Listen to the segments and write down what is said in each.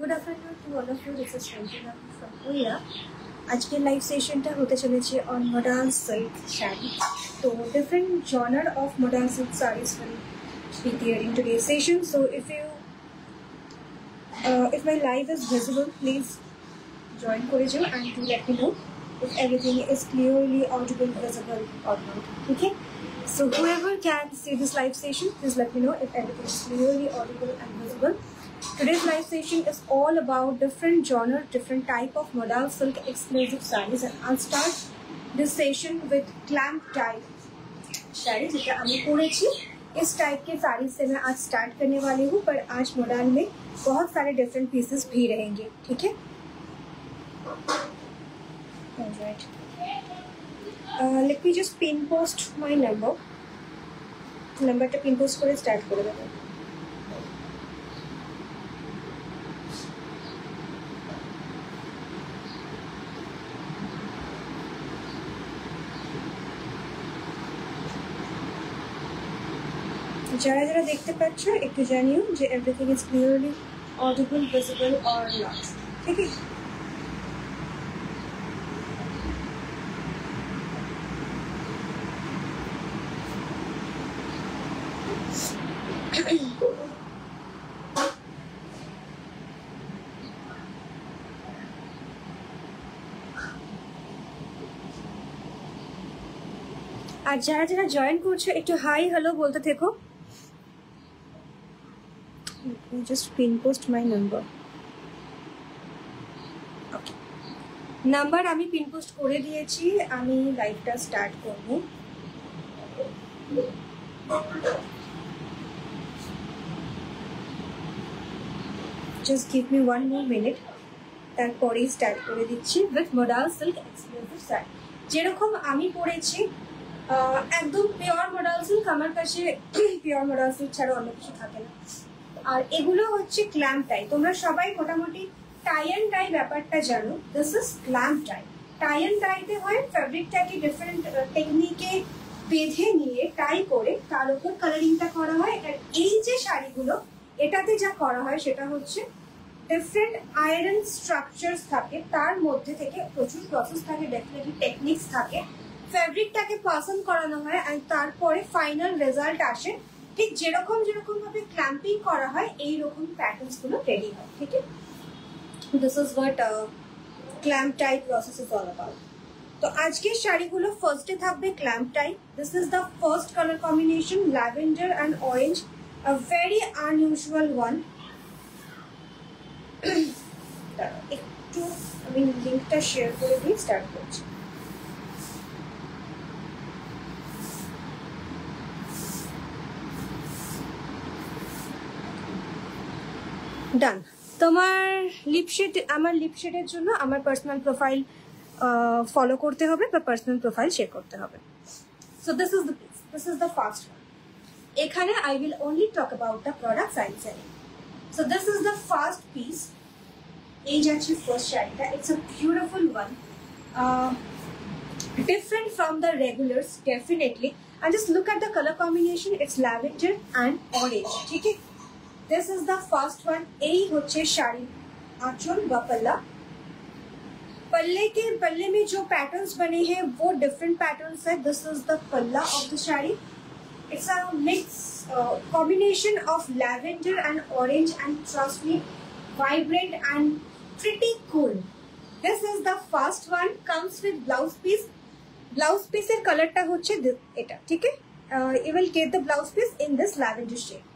Good afternoon to all of you. This is Shankina from Oya. आज के live सेशनটা হতে চলেছে অন মডার্ন সিল্ক শাড়ি। তো different genre of modern silk saris will be there in today's session. So if my live is visible, please join করে যাও and do let me know if everything is clearly audible, visible or not. Okay, so whoever can see this live session, please let me know if everything is clearly audible and visible. Today's live session is all about different genre, different type of modal silk exclusive sarees, and I'll start this session with clamp type sari जिसे আমি পরেছি। इस type के साड़ी से मैं आज start करने वाली हूँ, पर आज मॉडल में बहुत सारे डिफरेंट पीसेस भी रहेंगे। ठीक है, alright, let me just pin post my नंबरটা पिन पोस्ट করে স্টার্ট করে দেব। যারা যারা দেখতে পাচ্ছ একটু জানিও যে everything is clearly audible, visible or not. ঠিক আছে, আর যারা যারা জয়েন করছো একটু হাই হ্যালো বলতে থেকো। just pin post my number. Okay, number আমি পিন পোস্ট করে দিয়েছি। আমি লাইভটা স্টার্ট করব। just give me one more minute, তারপরেই স্টার্ট করে দিচ্ছি with modal silk exclusive sari. যেরকম আমি পরেছি একদম পিওর মডাল সিল্ক, আমার কাছে পিওর মডাল সিল্ক ছাড়া অন্য কিছু থাকে না। আর এগুলো হচ্ছে ক্ল্যাম্প টাই। তোমরা সবাই মোটামুটি টাই অ্যান্ড ডাই ব্যাপারটা জানো। This is clamp tie. Tie and ডাইতে হয় ফ্যাব্রিকটাকে ডিফারেন্ট টেকনিকে বেঁধে নিয়ে টাই করে তার উপর কালারিংটা করা হয়। আর এই যে শাড়িগুলো, এটাতে যা করা হয় সেটা হচ্ছে ডিফারেন্ট আয়রন স্ট্রাকচারস থাকে, তার মধ্যে থেকে প্রচুর প্রসেস থাকে, ডেফিনেটলি টেকনিক্স থাকে, ফ্যাব্রিকটাকে পাসন করানো হয় আর তারপরে ফাইনাল রেজাল্ট আসে। ঠিক যেরকম ভাবে ক্ল্যাম্পিং করা হয় এইরকম প্যাটার্নস গুলো রেডি হয়। ঠিক আছে, this is what clamp tie process is all about. তো আজকের শাড়িগুলো ফার্স্টে থাকবে clamp tie. This is the first colour combination, lavender and orange, a very unusual one. একটু আমি লিঙ্কটা শেয়ার করে দিয়ে স্টার্ট করছি। ডান। তোমার লিপশেড, আমার লিপশেডের জন্য আমার পার্সোনাল প্রোফাইল ফলো করতে হবে বা পার্সোনাল প্রোফাইল শেয়ার করতে হবে। So this is the piece, this is the first one. এখানে I will only talk about the products I am selling. So this is the first piece. এই যাচ্ছে first শাড়িটা। It's a beautiful one, different from the regulars definitely, and just look at the color combination. It's lavender and orange. ठीक है, this is the first one. এই হচ্ছে শাড়ি आंचल व पल्ला। पल्ले में जो पैटर्न्स बने हैं वो डिफरेंट पैटर्न्स है। दिस इज द पल्ला of the sari. It's a mix combination of lavender and orange, and trust me, vibrant and pretty cool. This is the first one. Comes with blouse piece. Blouse piece এর কালারটা হচ্ছে এটা। ঠিক আছে, you will get the blouse piece in this lavender shade.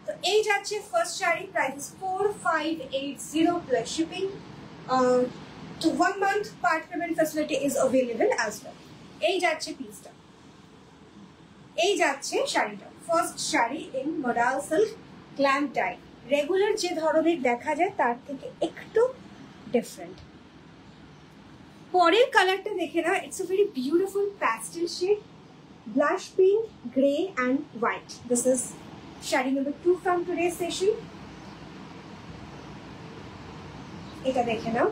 তো এই যাচ্ছে first sari. Price is 4580 plus shipping. তো 1 month part payment facility is available as well. এই যাচ্ছে পিসটা, এই যাচ্ছে শাড়িটা। First sari in modal silk clamp tie. Regular যে ধরনের দেখা যায় তার থেকে একটু ডিফারেন্ট। পরের কালারটা দেখে না, it's a very beautiful pastel shade, blush pink, grey and white. This is sari number 2 from today session. এটা দেখে নাও,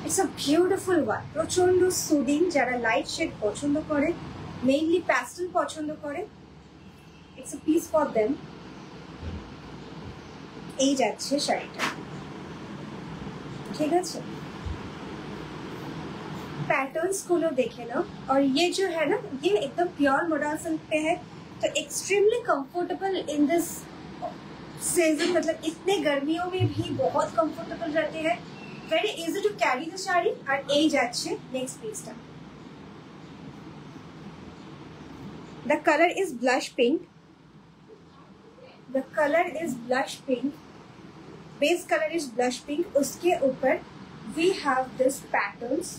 ইটস আ বিউটিফুল ওয়ান, প্রচন্ড সুদিং। যারা লাইট শেড পছন্দ করে, মেইনলি প্যাস্টেল পছন্দ করে, it's a piece for them. এই যাচ্ছে শাড়িটা, ठीक है। पैटर्न्स को लो देखे ना, और ये जो है ना ये एकदम प्योर मोडाल सिल्क पे है, तो extremely comfortable in this season, मतलब इतने गर्मियों में भी बहुत कंफर्टेबल रहते हैं, very easy to carry the sari. और এই যাচ্ছে नेक्स्ट पीसটা, the colour is blush pink, the colour is blush pink, base colour is blush pink, उसके ऊपर we have this patterns.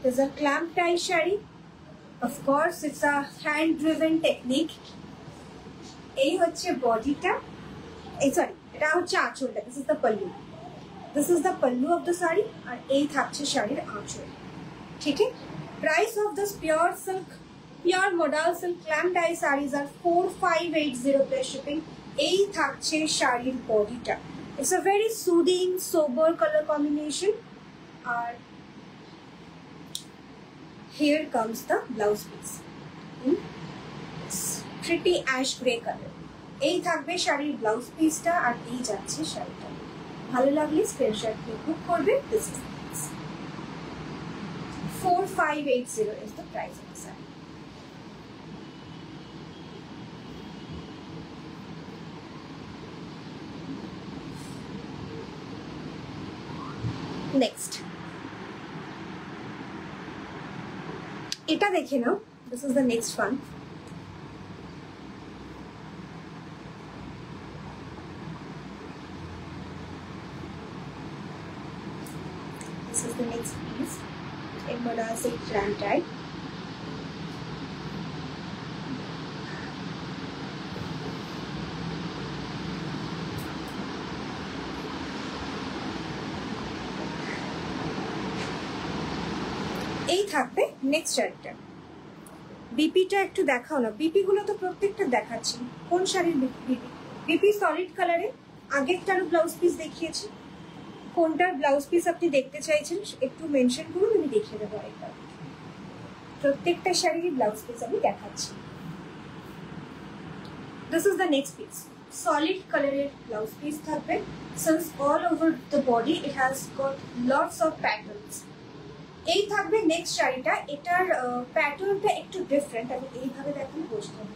There's a clamp tie shari. Of course, it's a hand-driven technique. এই হচ্ছে বডিটা, sorry এটা হচ্ছে আঁচলটা। This is the pallu. This is the pallu of the sari, আর এই থাকছে শাড়ির আঁচল, ঠিক আছে। Price of this pure silk, pure modal silk clamp tie sarees are 4580 plus shipping. এই থাকছে শাড়ির বডিটা। It's a very soothing, sober color combination. R here comes the blouse piece. It's pretty ash gray color. এই থাকবে শাড়ির blouse পিসটা, আর এই যাচ্ছে শাড়িটা। ভালো লাগলে স্ক্রিনশট নিয়ে বুক করবে। This is it. 4580 is the price of the saree. Next, এটা দেখে নাও। This is the next one. This is the next piece in modal silk clamp tie. এই থাকবে নেক্সট শাড়িটা। বিপিটা একটু দেখাও না, বিপি গুলো তো প্রত্যেকটা দেখাচ্ছি। কোন শাড়ির বিপি? বিপি সলিড কালারে, আগেরটারও ব্লাউজ পিস দেখিয়েছি। কোনটার ব্লাউজ পিস আপনি দেখতে চাইছেন একটু মেনশন করুন, আমি দেখিয়ে দেবো একবার। প্রত্যেকটা শাড়ির ব্লাউজ পিস আমি দেখাচ্ছি। This is the next piece. Solid colored blouse piece থাকবে। Since all over the body it has got lots of patterns. এই থাকবে নেক্সট শাড়িটা। এটার প্যাটার্নটা একটু ডিফারেন্ট, আমি এইভাবে দেখালে বুঝতে হবে।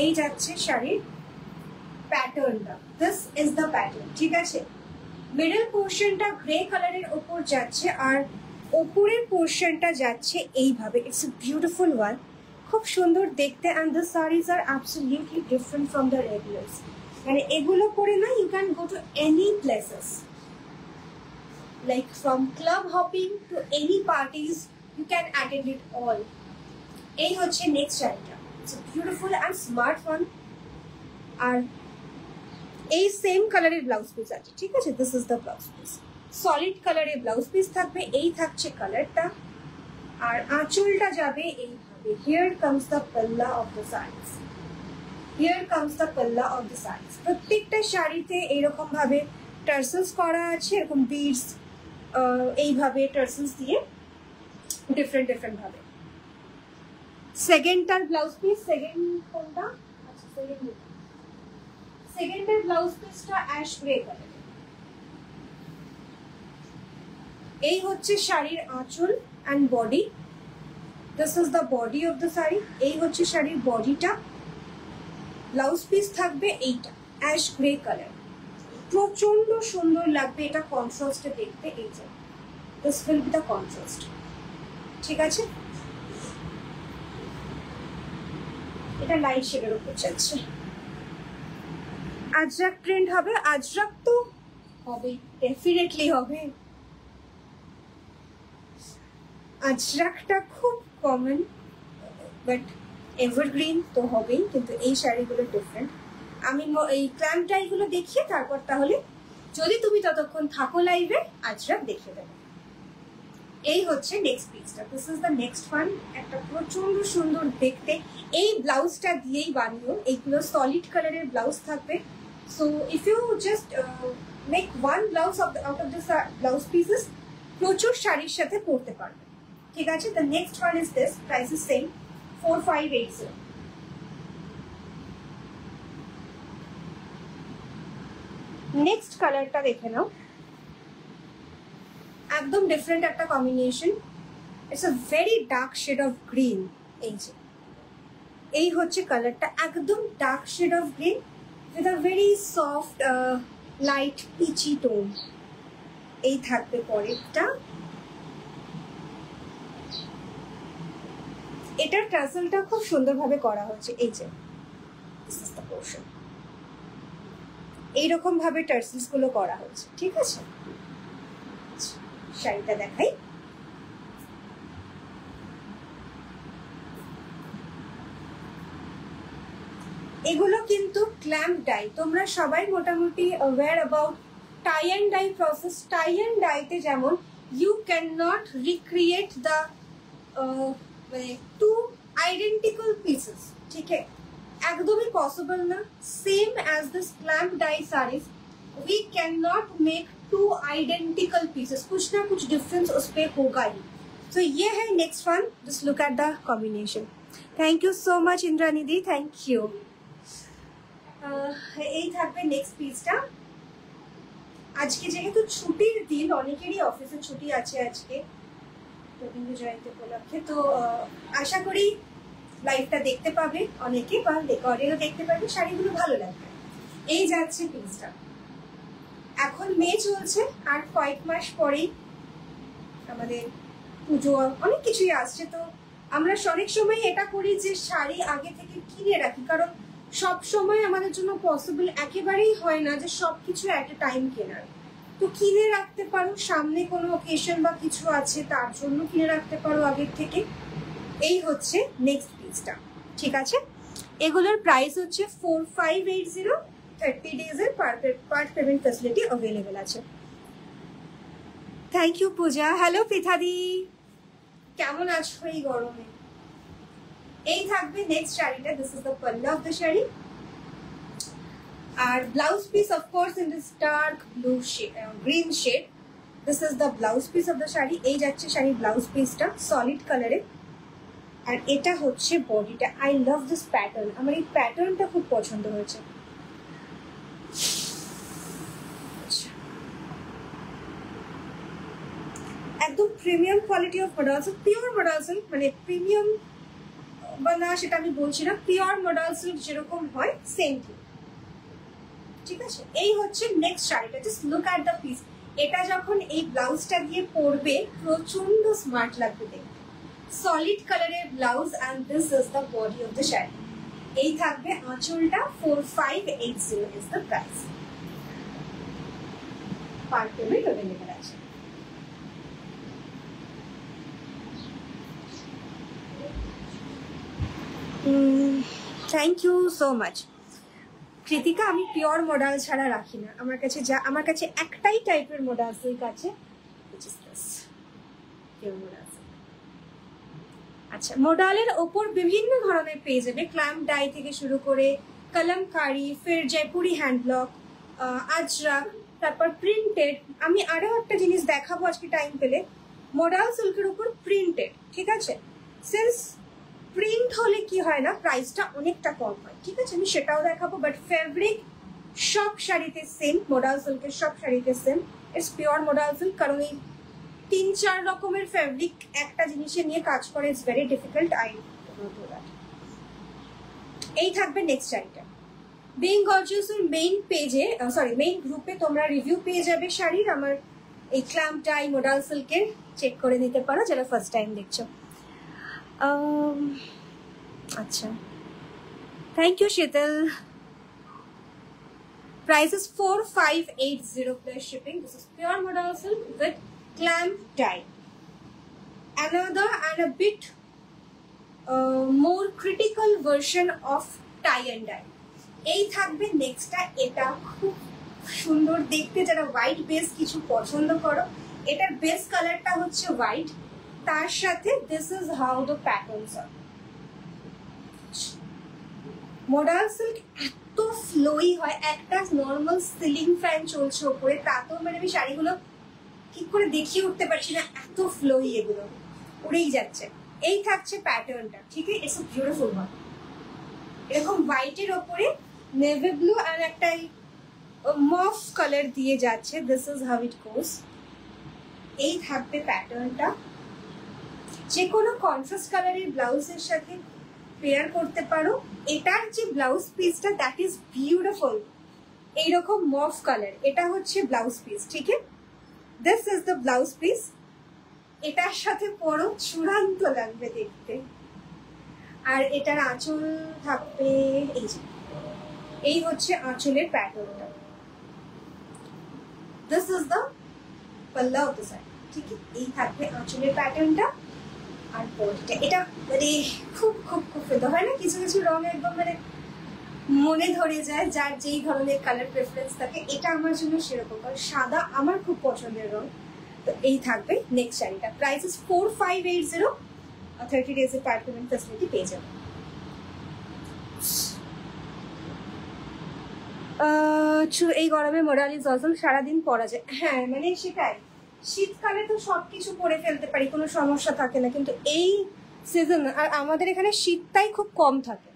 এই যাচ্ছে শাড়ির প্যাটার্নটা। দিস ইজ দ্য প্যাটার্ন, ঠিক আছে। মিডল পোর্শনটা গ্রে কালারের ওপর যাচ্ছে, আর ওপরের পোর্শনটা যাচ্ছে এইভাবে। ইটস এ বিউটিফুল ওয়ান, খুব সুন্দর দেখতে। And the saris are absolutely different from the regulars. মানে এগুলো পরে না you can go to any places, like from club hopping to any parties, you can attend it all. এই হচ্ছে নেক্সট শাড়িটা। It's beautiful and smart one. আর এই same কালারের ব্লাউজ পিস আছে, ঠিক আছে। This is the blouse piece, solid কালারের ব্লাউজ পিস থাকবে। এই থাকছে কালারটা, আর আঁচলটা যাবে এইভাবে। হিয়ার কামস দ্য পাল্লা of the series, here comes the পাল্লা অফ দ্য সারিজ। প্রত্যেকটা শাড়িতে এইরকম ভাবে টার্সেলস করা আছে, এরকম বিডস এইভাবে টার্সেলস দিয়ে ডিফারেন্ট ডিফারেন্ট ভাবে। সেকেন্ডটার ব্লাউজ পিস, সেকেন্ড কোনটা? আচ্ছা, সেকেন্ডের ব্লাউজ পিসটা অ্যাশ গ্রে কালার। এই হচ্ছে শাড়ির আঁচল and body. This is the body of the sari. এই হচ্ছে শাড়ির বডিটা। ব্লাউজ পিস থাকবে এইটা অ্যাশ গ্রে কালার, প্রচন্ড সুন্দর লাগবে এটা কন্ট্রাস্টে দেখতে। এই যে this will be the contrast, ঠিক আছে। এটা লাইট শেডের উপর যাচ্ছে। আজরাক প্রিন্ট হবে, আজরাক তো হবে, ডেফিনেটলি হবে। আজরাকটা খুব কমন, বাট এভারগ্রিন তো হবেই, কিন্তু এই শাড়িগুলো ডিফারেন্ট। আমি এই ক্ল্যাম্প টাইগুলো দেখিয়ে তারপর তাহলে যদি তুমি ততক্ষণ থাকো লাইভে আজরাক দেখিয়ে দেবো। এই হচ্ছে নেক্সট পিসটা। This is the next one. একটা প্রচন্ড সুন্দর দেখতে, এই ব্লাউজটা দিয়েই বানিও। এইগুলো সলিড কালারের ব্লাউজ থাকবে। So if you just make one blouse out of this blouse pieces, প্রচুর শাড়ির সাথে পরতে পারবে, ঠিক আছে। The next one is this. Price is same, 4580। Next কালারটা দেখে নাও, একদম ডিফারেন্ট একটা combination. It's a very dark shade of green. এই যে এই হচ্ছে কালারটা, একদম dark shade of green with a very soft light peachy tone. এই থাকবে পরেরটা, এটার টাসেলটা খুব সুন্দরভাবে করা হয়েছে। এই যে এইরকম ভাবে টার্সেলস গুলো করা হয়েছে, ঠিক আছে। শাড়িটা দেখাই, এগুলো কিন্তু ক্ল্যাম্প ডাই। তোমরা সবাই মোটামুটি aware about tie and dye process. Tie and ডাইতে যেমন you can not recreate the two identical pieces, ঠিক है, একদমই পসিবল না। Same as this clamp dye saris we can not make two identical pieces, कुछ ना कुछ डिफरेंस उस पे होगा ही। तो ये है next one, just look at the combination. Thank you so much Indranidhi, thank you. এই থাকবে নেক্সট পিসটা। আজকে যেহেতু ছুটির দিন, অনেকেরই অফিসে ছুটি আছে আজকে রবীন্দ্র জয়ন্তী উপলক্ষে, তো আশা করি লাইভটা দেখতে পাবে অনেকে, বা রেকর্ডেরও দেখতে পাবে, শাড়িগুলো ভালো লাগবে। এই যাচ্ছে পিসটা। এখন মে চলছে, আর কয়েক মাস পরেই আমাদের পুজো, অনেক কিছুই আসছে। তো আমরা অনেক সময় এটা করি যে শাড়ি আগে থেকে কিনে রাখি, কারণ সব সময় আমাদের জন্য পসিবল একেবারেই হয় না যে সবকিছু একটা টাইম কেনার। তো কিনে রাখতে পারো, সামনে কোনো অকেশন বা কিছু আছে তার জন্য কিনে রাখতে পারো আগের থেকে। এই হচ্ছে নেক্সট পিসটা, ঠিক আছে। এগুলোর প্রাইস হচ্ছে 4580, 30 ডেজের পার্ট পেমেন্ট ফ্যাসিলিটি অ্যাভেলেবেল আছে। Thank you Puja. হ্যালো পৃথাদি, কেমন আছো এই গরমে? এই থাকবে নেক্সট শাড়িটা। This is the pallu of the sari, আর blouse piece of course in this dark blue shade, green shade. This is the blouse piece of the sari. এই যাচ্ছে শাড়ির ব্লাউজ পিসটা সলিড কালারে, আর এটা হচ্ছে বডিটা। আই লাভ দিস প্যাটার্ন, আমার এই প্যাটার্নটা খুব পছন্দ হয়েছে। একদম premium quality of modal silk, pure modal silk, মানে প্রিমিয়াম বা না সেটা আমি বলছি না, পিওর মডাল সিল্ক যেরকম হয় সেম থিং, ঠিক আছে। এই হচ্ছে নেক্সট শাড়িটা, just look at the piece. এটা যখন এই ব্লাউজটা দিয়ে পরবে প্রচন্ড স্মার্ট লাগবে দেখতে। সলিড কালারের blouse, and this is the body of the sari. এই থাকবে আঁচলটা, 4580 is the price. Part payment available আছে। Thank you so much Kritika. আমি পিওর মডাল ছাড়া রাখি না, আমার কাছে একটাই টাইপের মডাল সিল্ক আছে, পিওর মডাল সিল্ক। আচ্ছা, মডালের ওপর বিভিন্ন ধরনের পেয়ে যাবে, ক্ল্যাম্প ডাই থেকে শুরু করে কলমকারি, ফের জয়পুরি হ্যান্ডব্লক, আজরাক, তারপর প্রিন্টেড। আমি আরো একটা জিনিস দেখাবো আজকে টাইম পেলে, মডাল সিল্কের উপর প্রিন্টেড, ঠিক আছে। সিন্স প্রিন্ট হলে কি হয় না, প্রাইসটা অনেকটা কম হয়, ঠিক আছে, আমি সেটাও দেখাবো। বাট ফেব্রিক সব শাড়িতে সেম, মডাল সিল্কের সব শাড়িতে same. It's pure modal silk, কারণ এই 3-4 রকমের ফেব্রিক একটা জিনিসে নিয়ে কাজ করে, ইটস ভেরি ডিফিকাল্ট। এই থাকবে নেক্সট শাড়িটা। বিং গর্জিয়াসের মেইন পেজে, সরি মেইন গ্রুপে তোমরা রিভিউ পেয়ে যাবে শাড়ির, আমার এই ক্ল্যাম্প ডাই মডাল সিল্কের, চেক করে নিতে পারো যারা ফার্স্ট টাইম দেখছো। আচ্ছা, থ্যাংক ইউ শীতল। Price is 4580 plus shipping. This is pure modal silk with clamp dye. Another and a bit more critical version of tie and dye. এই থাকবে নেক্সটটা। এটা খুব সুন্দর দেখতে, যারা হোয়াইট বেস কিছু পছন্দ করো, এটার বেস কালারটা হচ্ছে হোয়াইট, তার সাথে this is how the patterns are. Modal silk এত ফ্লোই হয়, একটা নর্মাল সিলিং ফ্যান চলছে ওপরে, তাতেও মানে আমি শাড়িগুলো ঠিক করে দেখিয়ে উঠতে পারছি না, এত ফ্লোই, এগুলো উড়েই যাচ্ছে। এই থাকছে প্যাটার্নটা, ঠিক আছে। ইটস বিউটিফুল ওয়ান, এরকম হোয়াইটের ওপরে নেভি ব্লু আর একটা মফ কালার দিয়ে যাচ্ছে। দিস ইজ হাউ ইট গোস। এই থাকবে প্যাটার্নটা। যে কোনো কন্ট্রাস্ট কালারের ব্লাউজের সাথে পেয়ার করতে পারো। এটার যে ব্লাউজ পিসটা দ্যাট ইজ বিউটিফুল। এইরকম মফ কালার, এটা হচ্ছে ব্লাউজ পিস, ঠিক আছে? This is the blouse piece. এটার সাথে পরো, চূড়ান্ত লাগবে দেখতে। আর এটার আঁচল থাকবে এই যে, এই হচ্ছে আঁচলের প্যাটার্নটা। দিস ইজ দ্য পাল্লা অফ দ্য শাড়ি, ঠিক আছে? এই থাকবে আঁচলের প্যাটার্নটা আর বডিটা। এটা মানে খুব খুব খুব সুন্দর হয় না? কিছু কিছু রং একদম মানে মনে ধরে যায়, যার যেই ধরনের কালার প্রেফারেন্স থাকে। এটা আমার জন্য সেরকম, কারণ সাদা আমার খুব পছন্দের রং। তো এই থাকবে নেক্সট শাড়িটা। Price is 4580। 30 days এর পার্ট পেমেন্ট ফ্যাসিলিটি পেয়ে যাবে। এই গরমে মোডালি জজল সারাদিন পরা যায়। হ্যাঁ মানে সেটাই, শীতকালে তো সবকিছু পরে ফেলতে পারি, কোনো সমস্যা থাকে না, কিন্তু এই সিজন আর আমাদের এখানে শীতটাই খুব কম থাকে।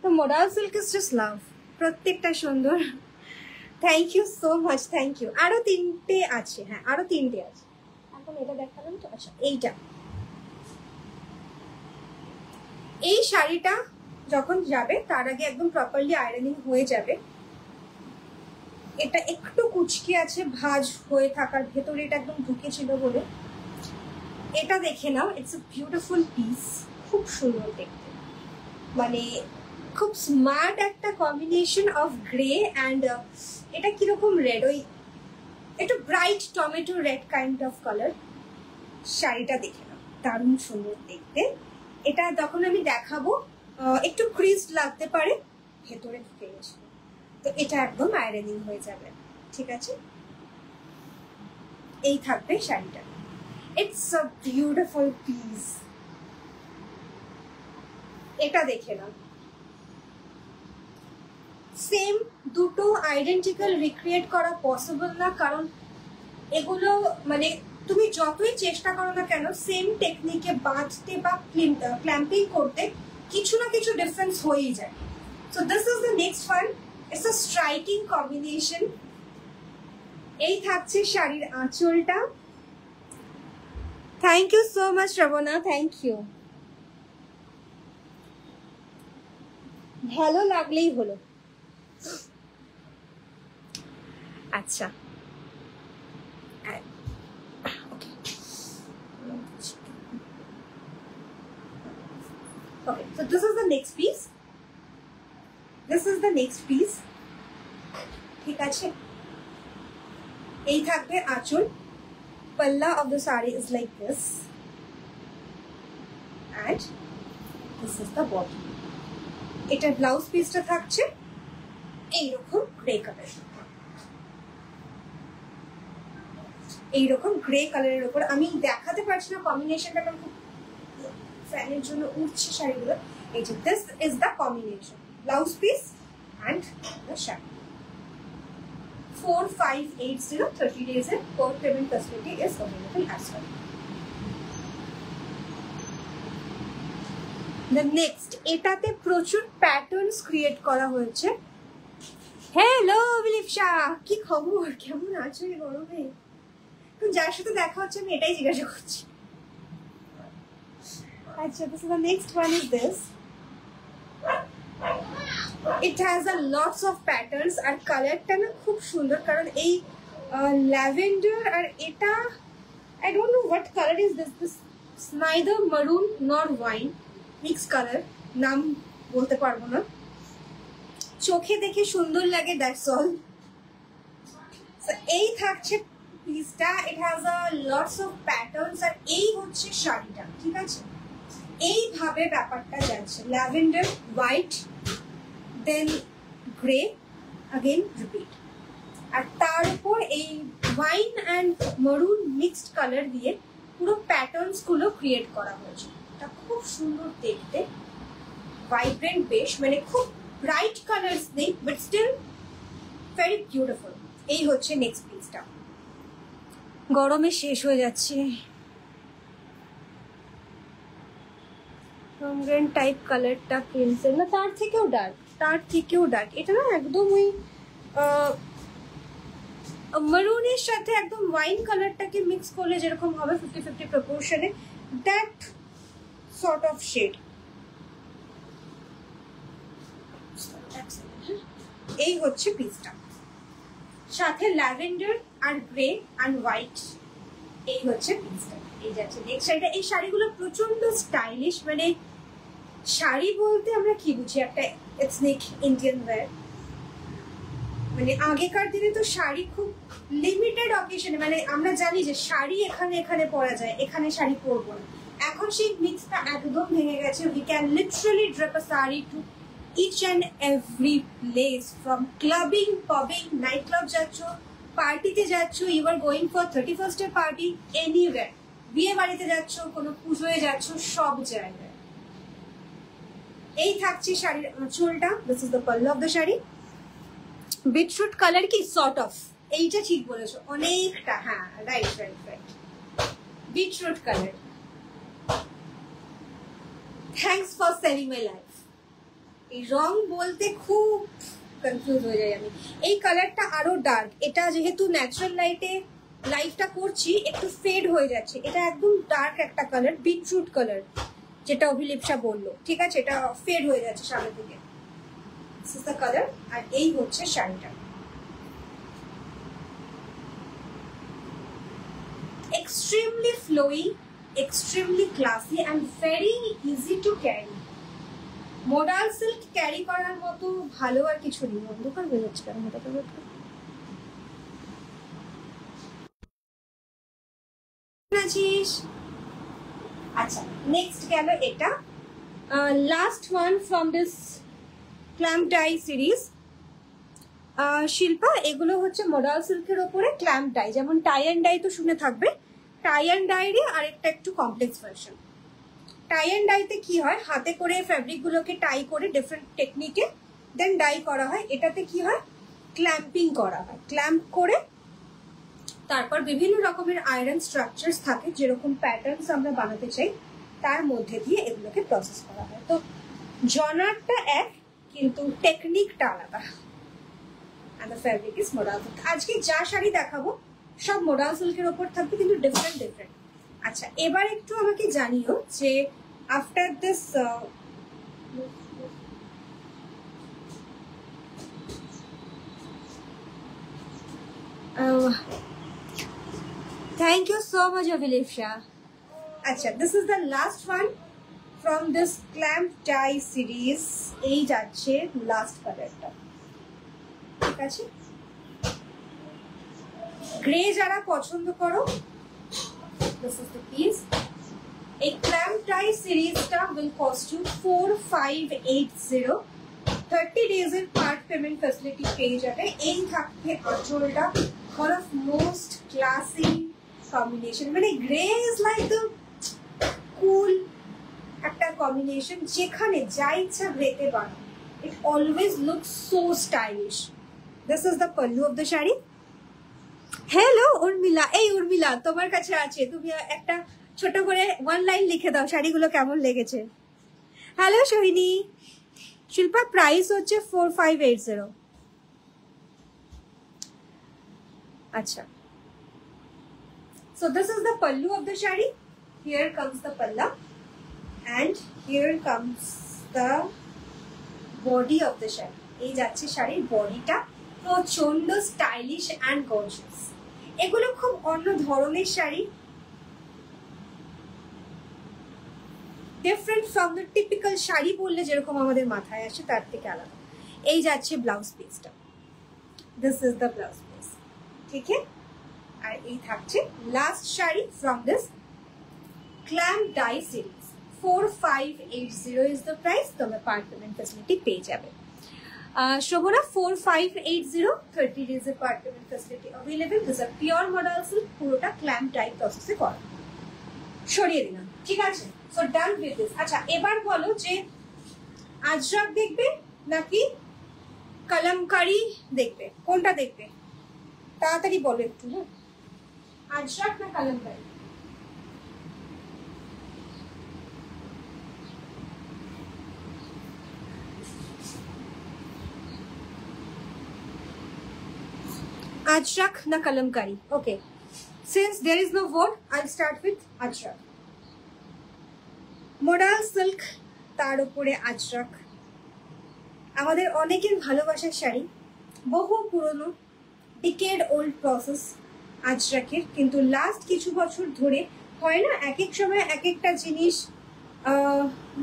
তো modal silk is just love. প্রত্যেকটা সুন্দর। Thank you so much, thank you. আরো তিনটে আছে, হ্যাঁ আরো তিনটে আছে। এখন এটা দেখালাম তো। আচ্ছা এইটা, এই শাড়িটা যখন যাবে তার আগে একদম প্রপারলি আয়রনিং হয়ে যাবে। এটা একটু কুচকি আছে, ভাঁজ হয়ে থাকার ভেতরে এটা একদম ঢুকেছিল বলে। এটা দেখে নাও, ইটস এ বিউটিফুল পিস, খুব সুন্দর দেখতে। মানে খুব স্মার্ট একটা কম্বিনেশন অফ গ্রে অ্যান্ড এটা কিরকম রেড, ওই একটু bright tomato red kind of colour. শাড়িটা দেখে নাও, দারুণ সুন্দর দেখতে। এটা যখন আমি দেখাবো একটু ক্রিজড লাগতে পারে, ভেতরে ঢুকে গেছে। তো এটা একদম আয়রনিং হয়ে যাবে, ঠিক আছে? এই থাকবে শাড়িটা। It's a beautiful piece. এটা দেখে নাও, সেম দুটো আইডেন্টিক্যাল রিক্রিয়েট করা পসিবল না, কারণ এগুলো মানে তুমি যতই চেষ্টা করো না কেন সেম টেকনিকে বাঁধতে বা ক্ল্যাম্পিং করতে কিছু না কিছু ডিফারেন্স হয়েই যায়। So this is the next one. It's a striking combination. এই থাকছে শাড়ির আঁচলটা। Thank you so much Shravana, thank you. ভালো লাগলেই হলো। আচ্ছা okay, so this is the next piece. This is the next piece. ঠিক আছে? এই থাকবে আঁচল। Palla of the sari is like this, and this is the body. এটা ব্লাউজ পিসটা থাকছে এইরকম গ্রে কালার, এইরকম গ্রে কালারের উপর। আমি দেখাতে পারছি না কম্বিনেশনটা, কারণ খুব ফ্যানের জন্য উঠছে শাড়িগুলো। এই যে this is the combination, blouse piece and the sari. 4580, 30 days এর code payment facility is available as well. The next, এটাতে প্রচুর প্যাটার্নস ক্রিয়েট করা হয়েছে। হ্যালো বিলিপশা, কি খবর, কেমন আছো এই গরমে? যার সাথে দেখা হচ্ছে আমি এটাই জিজ্ঞাসা করছি। আচ্ছা, so the next one is this. It has a lots of patterns আর কালারটা না খুব সুন্দর, কারণ এই ল্যাভেন্ডার আর এটা I don't know what color is this. This is neither maroon nor wine, mixed color, নাম বলতে পারবো না। চোখে দেখে সুন্দর লাগে, দ্যাটস অল। So এই থাকছে পিসটা। It has a lots of patterns আর এই হচ্ছে শাড়িটা, ঠিক আছে? এইভাবে ব্যাপারটা যাচ্ছে, ল্যাভেন্ডার, হোয়াইট, দেন গ্রে, আগেন রিপিট। আর তার উপর এই wine and maroon mixed colour দিয়ে পুরো প্যাটার্নস গুলো ক্রিয়েট করা হয়েছে। এটা খুব সুন্দর দেখতে, ভাইব্রেন্ট বেশ, মানে খুব ব্রাইট কালার্স নেই, বাট স্টিল ভেরি বিউটিফুল। এই হচ্ছে নেক্সট পিসটা। গরমে শেষ হয়ে যাচ্ছে। টাইপ কালারটা ক্রিমসের না, তার থেকেও ডার্ক, তার থেকেও ডার্ক। এটা না একদম ওই মারুনের সাথে একদম ওয়াইন কালারটাকে মিক্স করলে যেরকম হবে 50-50 প্রপোর্শনে, দ্যাট সর্ট অফ শেড। এই হচ্ছে পিসটা, সাথে ল্যাভেন্ডার আর গ্রে আর হোয়াইট, এই হচ্ছে পিসটা। এই যাচ্ছে নেক্সট শাড়িটা। এই শাড়িগুলো প্রচন্ড স্টাইলিশ, মানে শাড়ি বলতে আমরা কি বুঝি, একটা এথনিক ইন্ডিয়ান ওয়্যার। মানে আগেকার দিনে তো শাড়ি খুব লিমিটেড অকেশনে, মানে আমরা জানি যে শাড়ি এখানে এখানে পরা যায়, এখানে শাড়ি পরবো না। এখন সেই মিক্সটা একদম ভেঙে গেছে। We can literally drape a sari to each and every place, from clubbing, pubbing, night club যাচ্ছ, পার্টিতে যাচ্ছ, you are going for 31st party, anywhere, বিয়ে বাড়িতে যাচ্ছ, কোনো পুজোয় যাচ্ছ, সব জায়গায়। এই থাকছে শাড়ির আঁচলটা। This is the pallu of the sari. Beetroot colour কি সর্ট অফ, এইটা ঠিক বলেছো অনেকটা, হ্যাঁ right right right, beetroot colour. Thanks for saving my life. এই রং বলতে খুব কনফিউজ হয়ে যাই আমি। এই কালারটা আরো ডার্ক, এটা যেহেতু ন্যাচারাল লাইটে লাইফটা করছি একটু ফেড হয়ে যাচ্ছে। এটা একদম ডার্ক একটা কালার, বিটরুট কালার, যেটা অভিলিপসা বললো, ঠিক আছে, এটা ফেড হয়ে যাচ্ছে সামনে থেকে। This is the colour. আর এই হচ্ছে শাড়িটা, extremely flowy, extremely classy and very easy to carry. Modal silk carry করার মতো ভালো আর কিছু নেই। অন্ধকার হয়ে যাচ্ছে কেন মোটা করে? আচ্ছা নেক্সট গেল এটা, last one from this clamp dye series. Shilpa, এগুলো হচ্ছে মোডাল সিল্কের ওপরে ক্ল্যাম্প ডাই, যেমন টাই অ্যান্ড ডাই তো শুনে থাকবে, টাই অ্যান্ড ডাইরই আরেকটা একটু কমপ্লেক্স ভার্সন। টাই অ্যান্ড ডাইতে কি হয়, হাতে করে ফ্যাব্রিকগুলোকে টাই করে ডিফারেন্ট টেকনিকে দেন ডাই করা হয়। এটাতে কি হয়, ক্ল্যাম্পিং করা হয়, ক্ল্যাম্প করে তারপর বিভিন্ন রকমের আয়রন স্ট্রাকচারস থাকে, যেরকম প্যাটার্নস আমরা বানাতে চাই তার মধ্যে দিয়ে এগুলোকে প্রসেস করা হয়। তো জনারটা এক, কিন্তু টেকনিকটা আলাদা। and the fabric is modal silk. আজকে যা শাড়ি দেখাবো সব modal silk-এর উপর থাকবে, কিন্তু ডিফারেন্ট ডিফারেন্ট। আচ্ছা এবার একটু আমাকে জানিও যে after this thank you so much Avilipsha. আচ্ছা this is the last one from this clamp dye series. এই যাচ্ছে লাস্ট কালারটা, ঠিক আছে। গ্রে যারা পছন্দ করো, this is the piece. এই clamp dye সিরিজটা will cost you 4580, 30 days এর পার্ট পেমেন্ট ফ্যাসিলিটি পেয়ে যাবে। এই থাকবে আঁচলটা, one of most classy combination, মানে grey is like the cool একটা কম্বিনেশন, যেখানে যা ইচ্ছা গ্রেতে বানাও, it always looks so stylish. This is the pallu of the shari. Hello Urmila, এই উর্মিলা তোমার কাছে আছে, তুমি একটা ছোট করে ওয়ান লাইন লিখে দাও শাড়িগুলো কেমন লেগেছে। হ্যালো সোহিনী। শিল্পা প্রাইস হচ্ছে 4580। আচ্ছা, so this is the pallu of the shari. Here comes the palla and here comes the body of the shari. এই যাচ্ছে শাড়ির বডিটা, প্রচন্ড স্টাইলিশ অ্যান্ড গর্জিয়াস। এগুলো খুব অন্য ধরনের sari, different from the typical sari বললে যেরকম আমাদের মাথায় আসে তার থেকে আলাদা। এই যাচ্ছে ব্লাউজ পিসটা, this is the blouse piece, ঠিক আছে। আর এই থাকছে last sari from this clamp dye series. 4580 is the price, তোমরা পার্ট পেমেন্ট ফ্যাসিলিটি পেয়ে যাবে। Shobhana 4580, 30 days of part payment facility available. This is a pure modal silk, পুরোটা clamp dye process এ করা। সরিয়ে দিলাম, ঠিক আছে। So done with this. আচ্ছা এবার বলো যে আজরাক দেখবে নাকি কলমকারি দেখবে, কোনটা দেখবে তাড়াতাড়ি বলো একটু। হ্যাঁ, আজরাক না kalamkari? Ajrak na kalamkari. Okay. Since there is no vote, I'll start with Ajrak. Modal silk তার উপরে আজরাক আমাদের অনেকের ভালোবাসার শাড়ি বহু পুরনো ডিকেড ওল্ড প্রসেস আজরাকের কিন্তু লাস্ট কিছু বছর ধরে হয় না এক এক সময় এক একটা জিনিস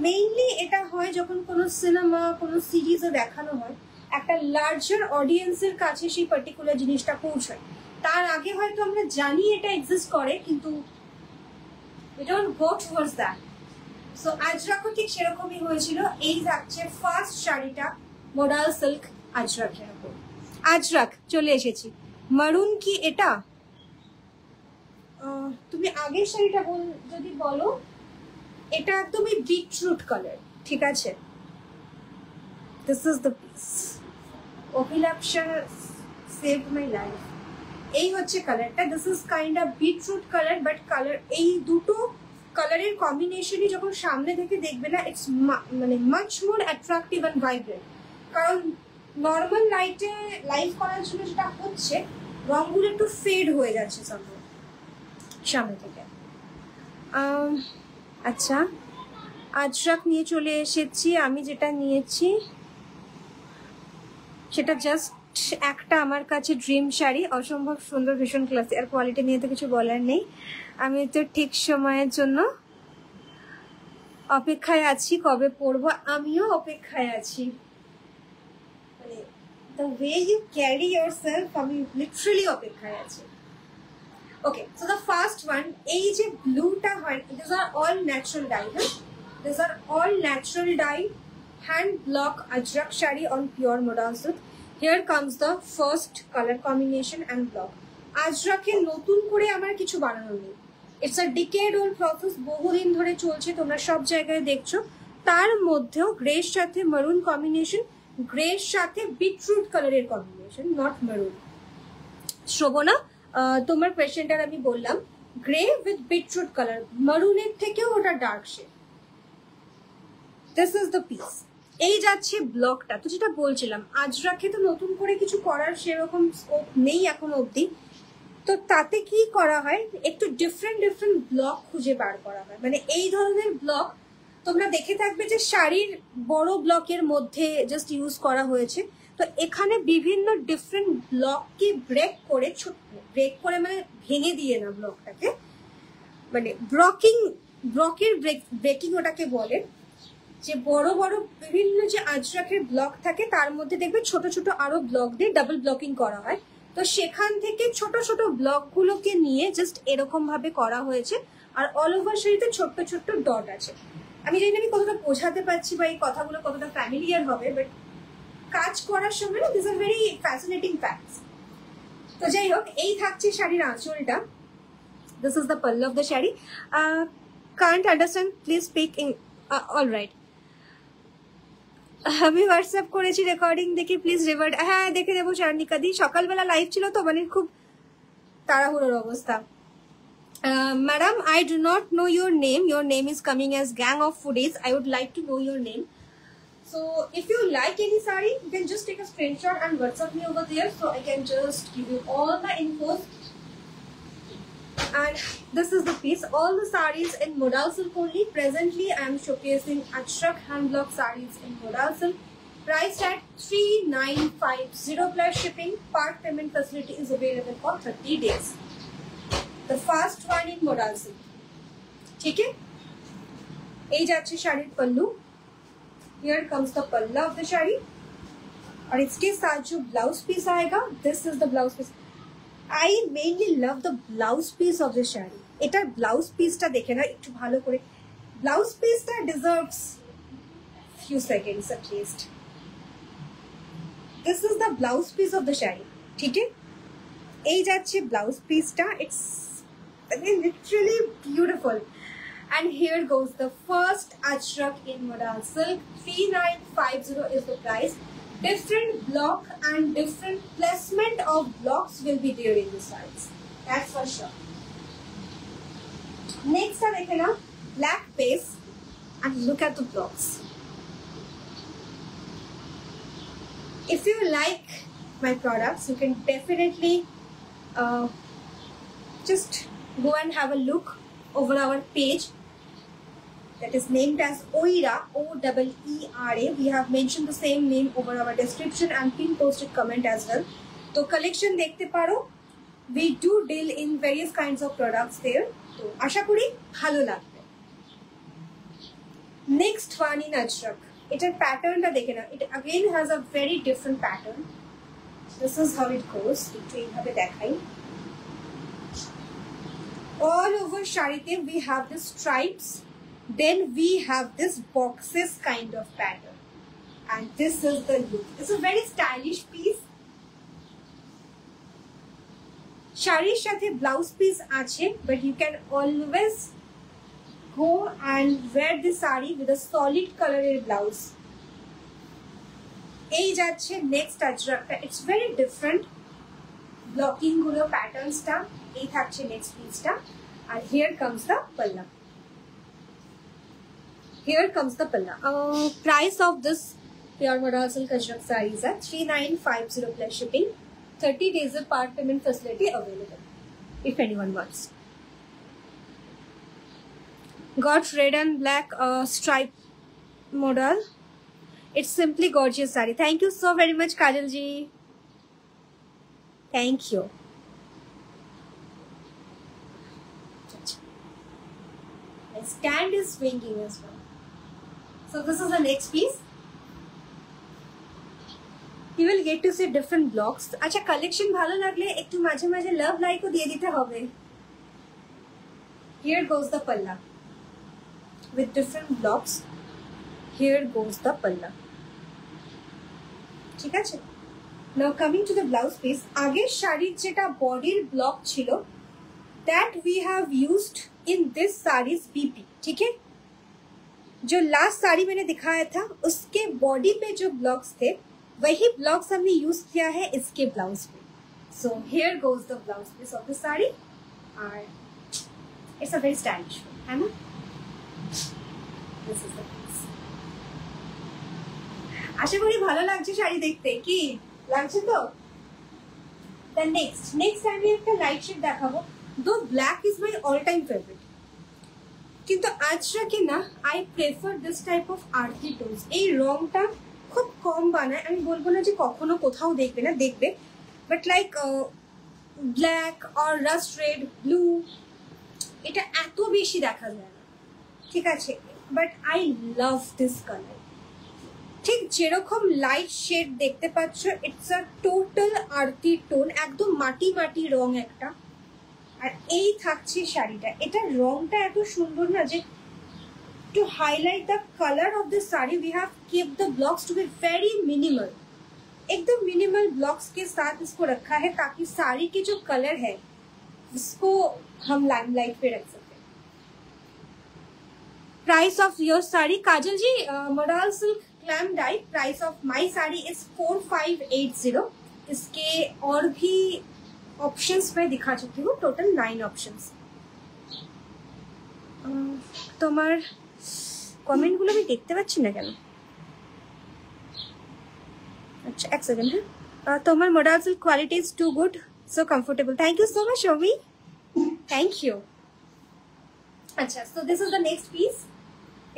মেইনলি এটা হয় যখন কোনো সিনেমা কোনো সিরিজে দেখানো হয় একটা লার্জার অডিয়েন্সের কাছে সেই পার্টিকুলার জিনিসটা পৌঁছায় তার আগে হয়তো আমরা জানি এটা এক্সিস্ট করে কিন্তু we don't go towards that so আজরাকও ঠিক সেরকমই হয়েছিল এই যাচ্ছে ফার্স্ট শাড়িটা মডাল সিল্ক আজরাকের উপর আজরাক চলে এসেছি মারুন কি এটা তুমি আগের শাড়িটা যদি বলো এটা একদমই বিটরুট কালার ঠিক আছে this is the piece অভিলাষা save my life এই হচ্ছে কালারটা this is kind of beetroot colour but colour এই দুটো কালারের কম্বিনেশনই যখন সামনে থেকে দেখবে না ইটস মানে much more attractive and vibrant কারণ নর্মাল লাইটে লাইভ করার জন্য যেটা হচ্ছে রঙগুলো একটু ফেড হয়ে যাচ্ছে সামনে থেকে আচ্ছা আজরাক নিয়ে চলে এসেছি আমি যেটা নিয়েছি সেটা জাস্ট একটা আমার কাছে ড্রিম শাড়ি অসম্ভব সুন্দর ভীষণ ক্লাসি আর কোয়ালিটি নিয়ে তো কিছু বলার নেই আমি তো ঠিক সময়ের জন্য অপেক্ষায় আছি কবে পরবো আমিও অপেক্ষায় আছি মানে the way you carry yourself আমি লিটারালি অপেক্ষায় আছি okay so the first one এই যে ব্লুটা হয় this are all natural dye this are all natural dye hand block Ajrak sari on pure modal silk here comes the first colour combination and block আজরাকে নতুন করে আমার কিছু বানানো নেই it's a decade old process বহুদিন ধরে চলছে তোমরা সব জায়গায় দেখছো তার মধ্যেও গ্রের সাথে মারুন কম্বিনেশন গ্রের সাথে বিটরুট কালারের কম্বিনেশন নট মারুন শ্রবণা তোমার কোয়েশ্চেনটার আমি বললাম গ্রে উইথ বিটরুট কালার মারুনের থেকেও ওটা dark shade this is the piece এই যাচ্ছে ব্লকটা তো যেটা বলছিলাম আজরাকে তো নতুন করে কিছু করার সেরকম স্কোপ নেই এখনো অবধি তো তাতে কি করা হয় একটু ডিফারেন্ট ব্লক খুঁজে বার করা হয় মানে এই ধরনের ব্লক তোমরা দেখে থাকবে যে শাড়ির বড় ব্লকের মধ্যে জাস্ট ইউজ করা হয়েছে তো এখানে বিভিন্ন ডিফারেন্ট ব্লককে ব্রেক করে মানে ভেঙে দিয়ে না ব্লকটাকে মানে ব্লকের ব্রেকিং ওটাকে বলে যে বড় বড় বিভিন্ন যে আজরাকের ব্লক থাকে তার মধ্যে দেখবে ছোট ছোট আরো ব্লক দিয়ে ডাবল ব্লকিং করা হয় তো সেখান থেকে ছোট ছোট ব্লকগুলোকে নিয়ে জাস্ট এরকম ভাবে করা হয়েছে আর অল ওভার শাড়িতে ছোট্ট ছোট্ট ডট আছে আমি জানি না আমি কতটা বোঝাতে পারছি বা এই কথাগুলো কতটা ফ্যামিলিয়ার হবে বাট কাজ করার সময় না this are very fascinating facts তো যাই হোক এই থাকছে শাড়ির আঁচলটা this is the pallu of the sari can't understand please speak in all right আমি হোয়াটসঅ্যাপ করেছি রেকর্ডিং দেখি প্লিজ রিভার্ট হ্যাঁ দেখে দেবো চার্নিকা দি সকালবেলা লাইভ ছিল তো মানে খুব তাড়াহুড়োর অবস্থা madam I do not know your name is coming as gang of foodies I would like to know your name so if you like any saree you can just take a screenshot and WhatsApp me over there so I can just give you all the infos and this is the piece all the sarees in modal silk only presently I am showcasing Ajrak hand block sarees in modal silk priced at 3950 plus shipping part payment facility is available for 30 days the first one in modal silk ठीक है এই যাচ্ছে শাড়ির pallu here comes the pallu of the shari और इसके साथ जो blouse piece आएगा this is the blouse piece I mainly love the blouse piece of the shari এটার ব্লাউজ পিসটা দেখে না একটু ভালো করে ব্লাউজ পিসটা deserves few seconds at least this is the blouse piece of the shari ठीक है এই যাচ্ছে ব্লাউজ পিসটা it's literally beautiful and here goes the first Ajrak in modal silk 3950 is the price different block and different placement of blocks will be there in the sides that's for sure next are like a black base and look at the blocks if you like my products you can definitely just go and have a look over our page that is named as Oera, OEERA. We have mentioned the same name over our description and pin posted comment as well. So collection dekhte paro. We do deal in various kinds of products there. So asha kori bhalo lagbe. Next one in Ajrak. Etar pattern ta dekhe na. It again has a very different pattern. This is how it goes. Ekটু এইভাবে দেখাই. All over sharite we have the stripes. Then we have this boxes kind of pattern. And this is the look. It's a very stylish piece. Sharir sathe blouse piece ache, but you can always go and wear this sari with a solid color blouse. Ei jacche next ajrakta. It's very different. Blocking gulo patterns ta. Ei thakche next piece ta. And here comes the palla. Here comes the palla. Price of this pure modal silk ajrak sari is at 3950 plus shipping. 30 days of part payment facility available if anyone wants. Got red and black stripe modal. It's simply gorgeous sari. Thank you so very much, Kajal ji. Thank you. My stand is swinging as well. So this is the next piece. You will get to see different blocks. Acha collection bhalo lagle ekটু মাঝে মাঝে love like ও দিয়ে দিতে হবে. Here goes the palla with different blocks. Here goes the palla. ঠিক আছে? Now coming to the blouse piece. আগে শাড়ির যেটা বডির ব্লক ছিল that we have used in this sarees BP. ठीक है? जो लास्ट साड़ी मैंने दिखाया था उसके बॉडी पे जो ब्लॉक्स थे वही ब्लॉक्स हमने यूज किया है इसके ब्लाउज पे. So here goes the blouse piece of the sari और इट्स अ वेरी स्टाइलिश है ना. This is the piece. আশা করি ভালো লাগছে শাড়ি দেখতে. কি লাগছে তো? দ্য নেক্সট আমি একটা লাইট শেড দেখাবো. Though black is my all time favourite, কিন্তু আজরাকে না I prefer this type of earthy tones. এই রংটা খুব কম বানায়. আমি বলবো না যে কখনো কোথাও দেখবে না, দেখবে, but like black or rust red, blue, এটা এত বেশি দেখা যায় না. ঠিক আছে, but I love this colour. ঠিক যেরকম লাইট শেড দেখতে পাচ্ছ, it's a total earthy tone, একদম মাটি মাটি রং একটা. আর এই থাকছে শাড়িটা. এটার রংটা এত সুন্দর না যে to highlight the color of the saree we have kept the blocks to be very minimal. एकदम मिनिमल ब्लॉक्स के साथ इसको रखा है ताकि साड़ी के जो कलर है उसको हम लाइमलाइट पे रख सके. Price of your sari Kajal ji, modal silk clam dye. Price of my sari is 4580. इसके और भी ऑप्शंस मैं दिखा चुकी हूँ. Total 9 options. তোমার কমেন্টগুলো আমি দেখতে পাচ্ছি না কেন? আচ্ছা এক সেকেন্ড. হ্যাঁ, তোমার modal silk quality is too good, so comfortable. Thank you so much Omi, thank you. আচ্ছা, so this is the next piece.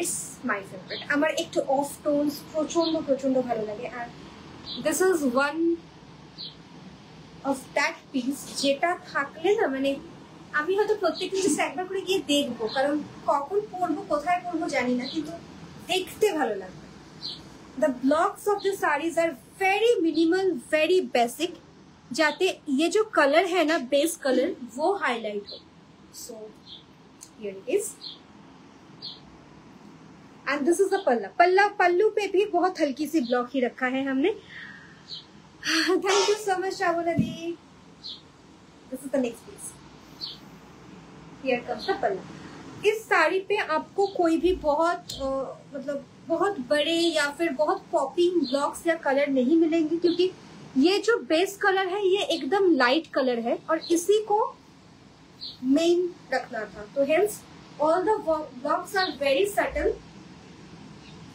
It's my favourite. আমার একটু অফ টোনস প্রচন্ড প্রচন্ড ভালো লাগে. আর this is one of that piece যেটা থাকলে না মানে আমি হয়তো প্রত্যেকদিন জাস্ট একবার করে গিয়ে দেখবো, কারণ কখন পরবো কোথায় পরবো জানি না, কিন্তু দেখতে ভালো লাগবে. The blocks of the saris are very minimal, very basic, जाते ये जो कलर है ना बेस कलर वो हाईलाइट हो. So here it is and this is the पल्ला. पल्लू पे भी बहुत हल्की सी ब्लॉक ही रखा है हमने. Thank you so much Shravani दी. This is the next piece. Here comes the पल्ला. इस साड़ी पे आपको कोई भी बहुत मतलब बहुत बड़े या फिर बहुत पॉपिंग ब्लॉक्स या कलर नहीं मिलेंगे, क्योंकि ये जो बेस कलर है ये एकदम लाइट कलर है और इसी को मेन रखना था. तो hence all the blocks are very subtle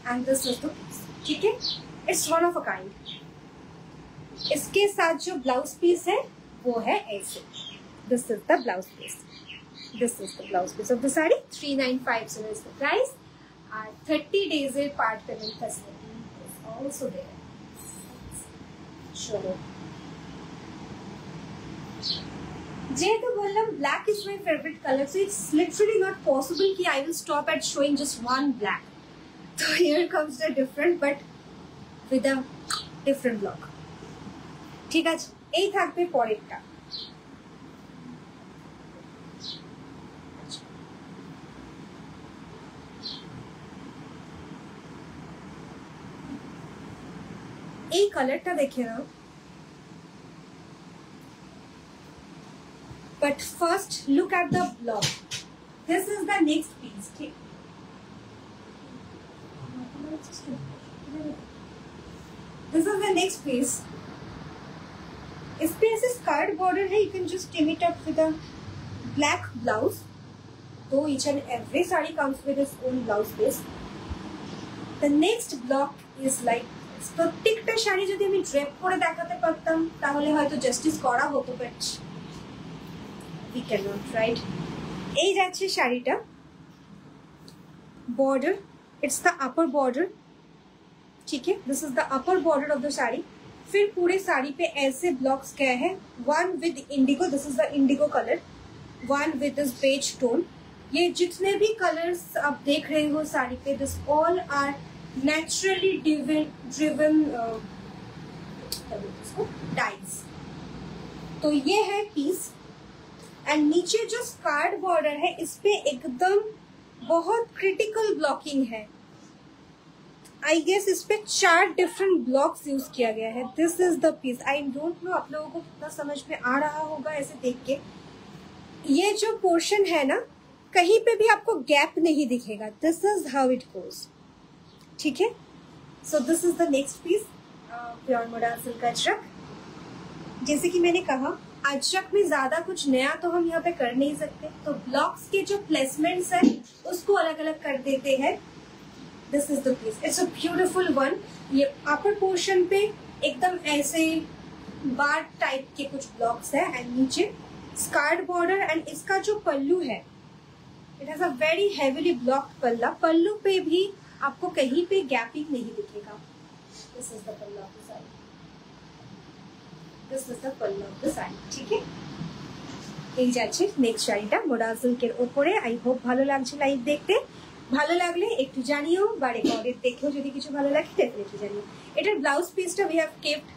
and this is the piece. ठीक है, it's one of a kind. इसके साथ जो ब्लाउज पीस है वो है ऐसे. This is the blouse piece. This is the blouse piece of the saree. 3950 is the price. And 30 days part payment facility is also there. Sure. যেহেতু বললাম black is my favorite color, so it's literally not possible कि I will stop at showing just one black. So here comes the different, but with a different block. ঠিক আছে, এই থাকবে পরেরটা. এই কালারটা দেখে নাও. But first look at the block. This is the next piece. ठीक. This is the next piece. इस पे ऐसे स्कर्ट बॉर्डर है. You can just trim it up with a black blouse. So each and every saree comes with its own blouse piece. The next block is like প্রত্যেকটা শাড়ি যদি আমি drape করে দেখাতে পারতাম তাহলে হয়তো জাস্টিস করা হতো, বাট we cannot, right? এই যাচ্ছে শাড়িটা. Border, it's the upper border. ठीक है, this is the upper border of the sari. फिर पूरे साड़ी पे ऐसे ब्लॉक्स गए हैं. One with indigo, this is the indigo color. One with this beige tone. ये जितने भी कलर्स आप देख रहे हो साड़ी पे, this all are naturally driven dyes. तो ये है पीस. एंड नीचे जो स्कार्ट बॉर्डर है इस पे एकदम बहुत क्रिटिकल ब्लॉकिंग है. आई गेस इस पे 4 डिफरेंट ब्लॉक्स यूज किया गया है. This is the piece. I don't know आप लोगों को कितना समझ में आ रहा होगा ऐसे देख के. ये जो पोर्शन है ना, कहीं पे भी आपको गैप नहीं दिखेगा. This is how it goes. ठीक है. So this is the next piece, pure modal silk ajrakh. जैसे कि मैंने कहा, अजरक में ज्यादा कुछ नया तो हम यहाँ पे कर नहीं सकते, तो ब्लॉक्स के जो प्लेसमेंट्स है उसको अलग अलग कर देते हैं. This is the piece. It's a beautiful one. ये अपर पोर्शन पे एकदम ऐसे बार टाइप के कुछ ब्लॉक्स है एंड नीचे स्कार्ट बॉर्डर. एंड इसका जो पल्लू है, it has a very heavily blocked पल्ला. पल्लू पे भी आपको कहीं पे गैपिंग नहीं दिखेगा. दिस इज द पल्ला of the sari. This is the palla of the saree. ঠিক আছে, এই যাচ্ছে নেক্সট শাড়িটা মোডাল সিল্কের উপরে. আই হোপ ভালো লাগছে লাইভ দেখতে. ভালো লাগলে একটু জানিও, বা রেকর্ডেড দেখেও যদি কিছু ভালো লাগে ডেফিনেটলি জানিও. এটার ব্লাউজ পিসটা we have kept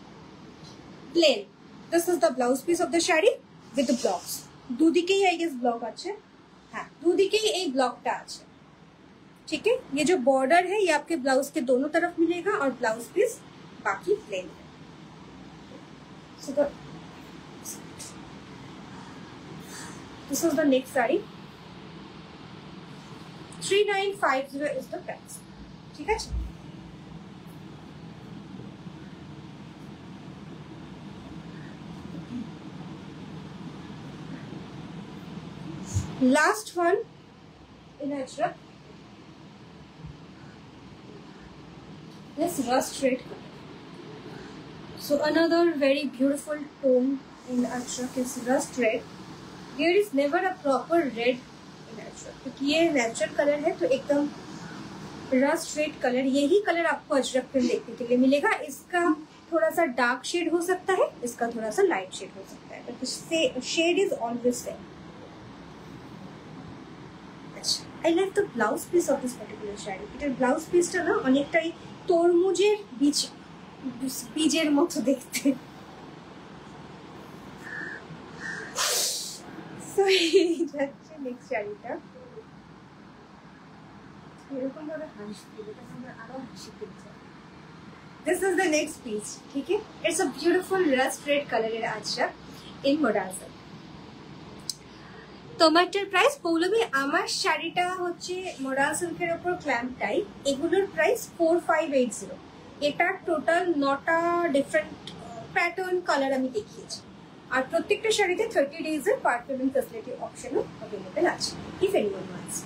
plain. This is the blouse piece of the sari with the blocks. দুদিকেই আই গেস ব্লক আছে. হ্যাঁ, দুদিকেই এই ব্লকটা আছে. ठीक है. ये जो बॉर्डर है ये आपके ब्लाउज के दोनों तरफ मिलेगा और ब्लाउज पीस बाकी प्लेन है. So this is the next saree. 3950 is the price. ठीक है. Last one in Ajrak. This rust red color. So another very beautiful tone in Ajrak is rust red. There is never a proper red in Ajrak, क्योंकि ये natural colour है तो एकदम rust red colour. यही colour आपको अजरक पे देखने के लिए मिलेगा. इसका थोड़ा सा डार्क शेड हो सकता है, इसका थोड़ा सा लाइट शेड हो सकता है, but shade is always same. अच्छा, I like the blouse piece of this particular sari. এটার ব্লাউজ পিসটা না অনেকটাই তরমুজের বীজের মতো দেখতে. যাচ্ছে নেক্সট শাড়িটা. এরকম ভাবে হাসি দিলে আমরা আরো হাসি পেয়েছি. This is the next piece. ঠিক আছে. It's a beautiful rust red কালারের আজরাক ইন মোডাল সিল্ক. টমেটোর প্রাইস পৌলমী, আমার শাড়িটা হচ্ছে মোডাল সিল্কের উপর ক্ল্যাম্প টাইপ. এগুলোর প্রাইস 4580. এটা টোটাল 9টা ডিফারেন্ট প্যাটার্ন কালার আমি দেখিয়েছি. আর প্রত্যেকটা শাড়িতে 30 ডেজের পার্ট পেমেন্ট ফ্যাসিলিটি অপশনও অ্যাভেলেবেল আছে if anyone wants.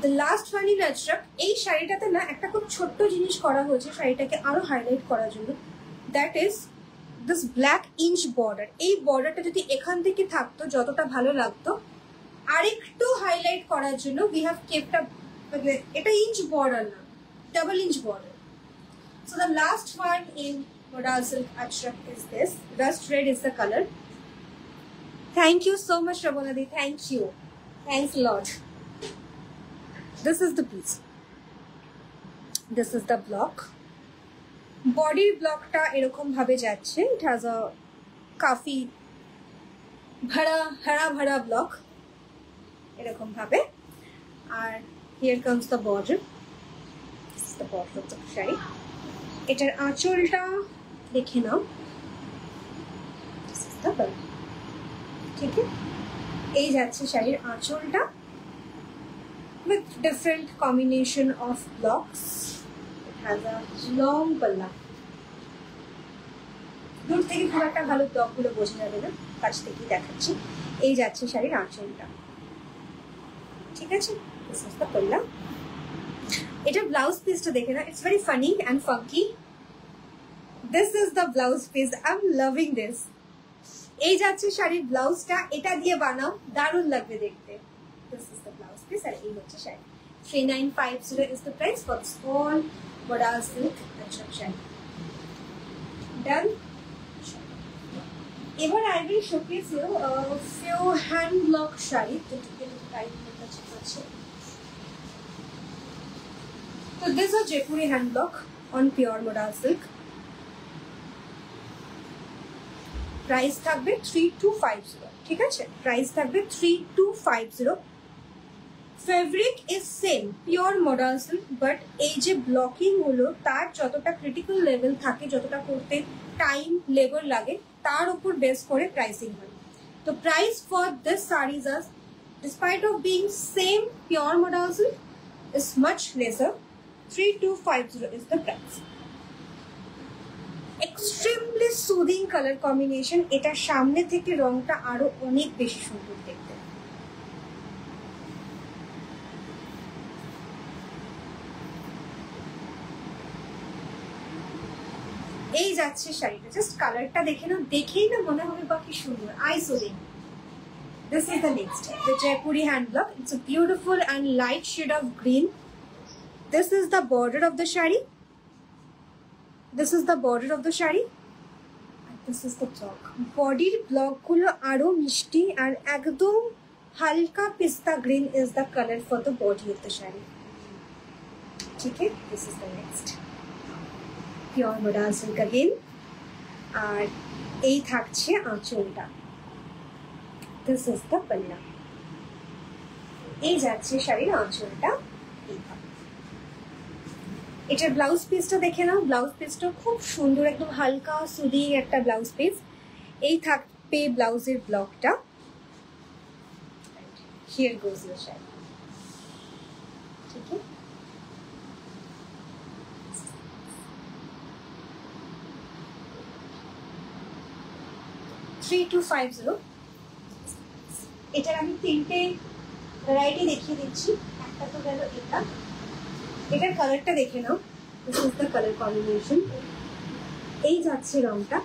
The last one in Ajrak. এই শাড়িটাতে না একটা খুব ছোট্ট জিনিস করা হয়েছে শাড়িটাকে আরো হাইলাইট করার জন্য. That is this black inch border, এই বর্ডারটা যদি এখান থেকে থাকতো যতটা ভালো লাগতো। আরেকটু হাইলাইট করার জন্য উই হ্যাভ কেপ্ট আপ, এটা ইঞ্চ বর্ডার না, double inch border. So the last one in Modal Silk Achrak is this. Rust red is the color. Thank you so much, Rabonadi. Thank you. Thanks a lot. This is the piece. This is the block. Body block ta erokom bhabe jacche. It has a kafi bhara block. Erokom bhabe. And here comes the border. This is the border of the shari. এটার আঁচলটা দেখে নাও, ঠিক আছে? এই যাচ্ছে শাড়ির আঁচলটা with different combination of blocks. It has a long palla. দূর থেকে খুব একটা ভালো ব্লক গুলো বোঝা যাবে না, কাছ থেকেই দেখাচ্ছি। এই যাচ্ছে শাড়ির আঁচলটা, ঠিক আছে? This is the palla. এটা ব্লাউজ পিসটা দেখে না, it's very funny and funky. This is the blouse piece, I am loving this. এই যাচ্ছে শাড়ির ব্লাউজটা, এটা দিয়ে বানাও, দারুণ লাগবে দেখতে। This is the blouse piece আর এই হচ্ছে sari. 3950 is the price for this all Modal Silk Achrak sari. Done? এবার I will showcase you a few hand block sari. So this is a Jaipuri hand block on pure Modal Silk. Price থাকবে 3250, ঠিক আছে? Price থাকবে 3250. Fabric is same, pure Modal Silk, but এই যে blocking হলো তার যতটা ক্রিটিক্যাল লেভেল থাকে, যতটা করতে টাইম লেবার লাগে, তার উপর বেস করে প্রাইসিং হয়। তো price for this saris are despite of being same pure Modal Silk is much lesser. 3250 is the price. Extremely soothing color combination. এটা সামনে থেকে রংটা আরো অনেক বেশি সুন্দর দেখতে। এই যাচ্ছে শাড়িটা, জাস্ট কালারটা দেখে না, দেখেই না মনে হবে বাকি সুন্দর, I সোলিং। This is the next, the Jaipuri hand block. It's a beautiful and light shade of green. This is the border of the shari. This is the border of the shari. And this is the block. Body block gulo aro mishti and ekdom halka pista green is the color for the body of the shari. Okay, this is the next. Pure Modal Silk again. And ei thakche ancholta. This is the palla. Ei jacche sharir ancholta. এটার blouse পিসটা দেখে নাও, blouse পিসটা খুব সুন্দর, একদম হালকা soothing একটা blouse piece. এই থাকবে ব্লাউজের ব্লকটা। হিয়ার গোজ ইওর শাড়ি, ঠিক আছে? 3250। এটার আমি তিনটে ভ্যারাইটি দেখিয়ে দিচ্ছি। একটা তো গেল এটা, এটার কালারটা দেখে নাও। This is the colour combination. এই যাচ্ছে রংটা,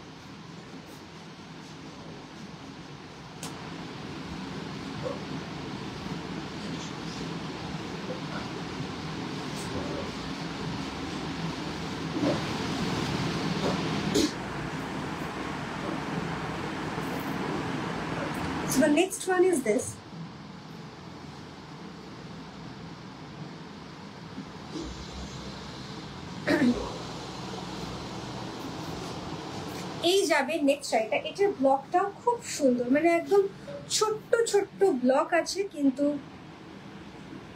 so the next one is this. এই যাবে নেক্সট শাড়িটা। এটার ব্লকটাও খুব সুন্দর, মানে একদম ছোট্ট ছোট্ট ব্লক আছে, কিন্তু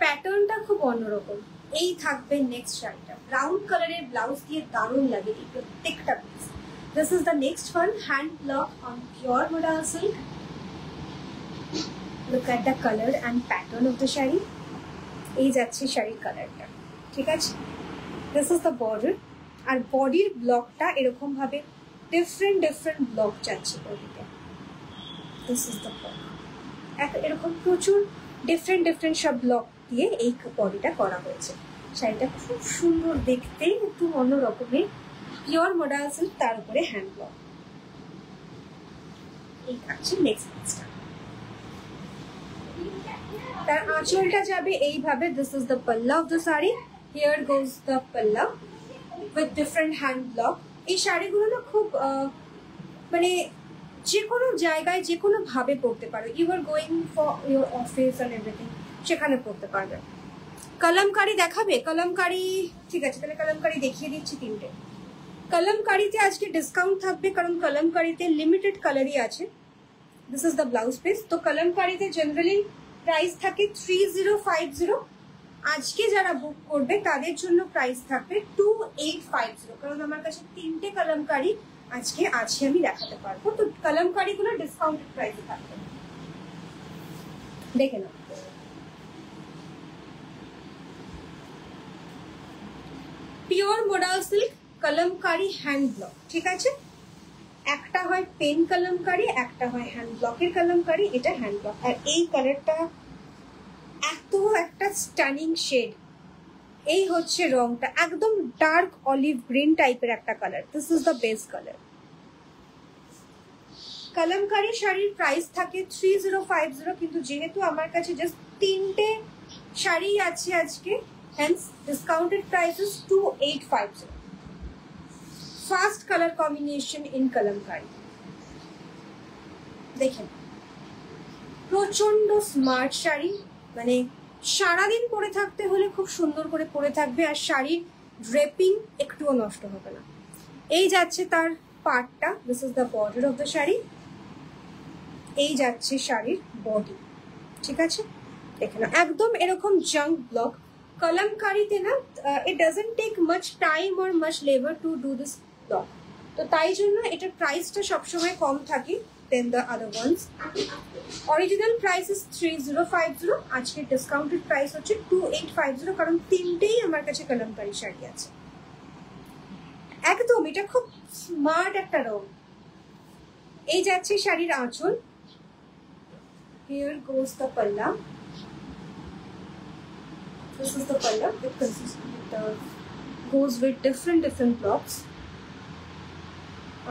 প্যাটার্নটা খুব অন্যরকম। এই থাকবে নেক্সট শাড়িটা, ব্রাউন কালারের ব্লাউজ দিয়ে দারুণ লাগে এই প্রত্যেকটা piece. This is the next one, hand block on pure Modal Silk. Look at the color and pattern of the sari. এই যাচ্ছে শাড়ির কালারটা, ঠিক আছে? দিস ইজ দ্য বর্ডার, আর বডির ব্লকটা এরকম ভাবে ডিফারেন্ট ব্লক যাচ্ছে বডিতে। দিস ইজ দ্য ব্লক, এরকম প্রচুর ডিফারেন্ট সব ব্লক দিয়ে এই বডিটা করা হয়েছে। শাড়িটা খুব সুন্দর দেখতে, একটু অন্য রকমের পিওর Modal Silk, তার উপরে হ্যান্ড ব্লক। এই থাকছে নেক্সট পিসটা। তার আঁচলটা যাবে এইভাবে। দিস ইজ দ্য পাল্লা of the sari. Here goes the পাল্লা উইথ ডিফারেন্ট হ্যান্ড ব্লক। এই শাড়িগুলো না খুব মানে যে কোনো জায়গায় যে কোনো ভাবে পরতে পারো। You are going for your office and everything, সেখানে পরতে পারবে। কলমকারি দেখাবে? কলমকারি ঠিক আছে, তাহলে কলমকারি দেখিয়ে দিচ্ছি তিনটে। কলমকারিতে আজকে ডিসকাউন্ট থাকবে, কারণ কলমকারিতে লিমিটেড কালারই আছে। This is the blouse piece. তো কলমকারিতে জেনারেলি প্রাইস থাকে 3050। আজকে যারা বুক করবে তাদের জন্য প্রাইস থাকবে 2850, কারণ আমার কাছে তিনটে কলমকারি আজকে আছে, আমি দেখাতে পারবো। তো কলমকারিগুলো ডিসকাউন্টেড প্রাইসে থাকবে, দেখে নাও। Pure modal silk Kalamkari hand block, ঠিক আছে? একটা হয় পেন কলমকারি, একটা হয় হ্যান্ড ব্লকের কলমকারি। এটা হ্যান্ড ব্লক। আর এই কালারটা এত একটা স্টানিং শেড। এই হচ্ছে রংটা, একদম ডার্ক অলিভ গ্রিন টাইপের একটা colour. This is the best colour. Kalamkari শাড়ির প্রাইস থাকে 3050, কিন্তু যেহেতু আমার কাছে জাস্ট তিনটে শাড়ি আছে আজকে, hence discounted price is 2850। First colour combination in kalamkari দেখেন, প্রচন্ড স্মার্ট শাড়ি, মানে সারাদিন পরে থাকতে হলে খুব সুন্দর করে পরে থাকবে, আর শাড়ির ড্রেপিং একটুও নষ্ট হবে না। এই যাচ্ছে তার পার্টটা, this is the border of the sari. এই যাচ্ছে শাড়ির বডি, ঠিক আছে? দেখে না, একদম এরকম জাঙ্ক ব্লক। কলমকারিতে না it doesn't take much time or much labour to do this block, তো তাই জন্য এটার প্রাইসটা সবসময় কম থাকে then the other ones. Original price is 3050, আজকে ডিসকাউন্টেড প্রাইস হচ্ছে 2850, কারণ তিনটেই আমার কাছে কলমকারি শাড়ি আছে। একদম এটা খুব স্মার্ট একটা রং। এই যাচ্ছে শাড়ির আঁচল। Here goes the palla. This is the palla. It goes with different blocks.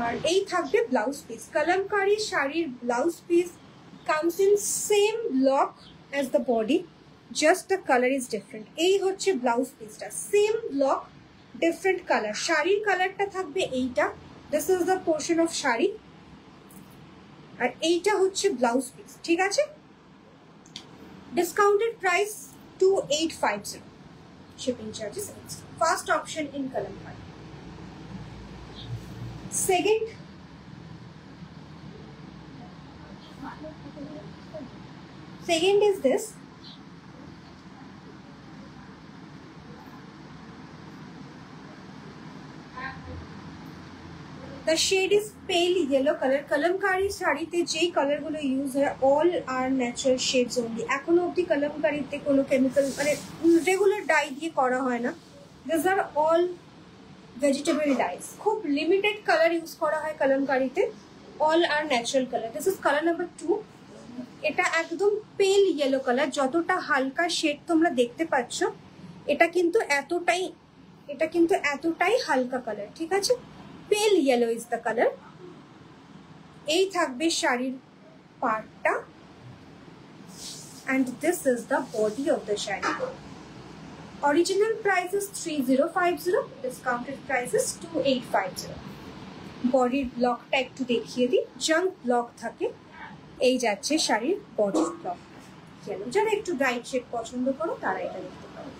আর এই থাকবে ব্লাউজ পিস। কলমকারি শাড়ির blouse piece comes in same block as the body, just the color is different. এই হচ্ছে ব্লাউজ পিসটা, সেম ব্লক ডিফারেন্ট কালার। শাড়ির কালারটা থাকবে এইটা, this is the portion of sari, আর এইটা হচ্ছে ব্লাউজ পিস, ঠিক আছে? Discounted price 2850, shipping charges extra. First option in Kalamkari. Second is this. The shade is pale yellow color. Kalamkari শাড়িতে যেই কালারগুলো ইউজ হয় all are natural shades only. এখনো অবধি কলমকারিতে কোনো কেমিক্যাল মানে রেগুলার ডাই দিয়ে করা হয় না। These are all vegetable dyes. খুব লিমিটেড কালার ইউজ করা হয় কলমকারিতে, all are natural color. This is color number 2. এটা একদম পেল ইয়েলো কালার। যতটা হালকা শেড তোমরা দেখতে পাচ্ছ, এটা কিন্তু এতটাই হালকা কালার, ঠিক আছে? পেল ইয়েলো ইজ দ্য কালার। এই থাকবে শাড়ির পার্টটা, and this is the body of the sari. Original price is 3050, discounted price is 2850. বডির ব্লকটা একটু দেখিয়ে দিই, জাঙ্ক ব্লক থাকে। এই যাচ্ছে শাড়ির বডির ব্লক ইয়েলো। যারা একটু ব্রাইট শেড পছন্দ করো তারা এটা দেখতে পারো,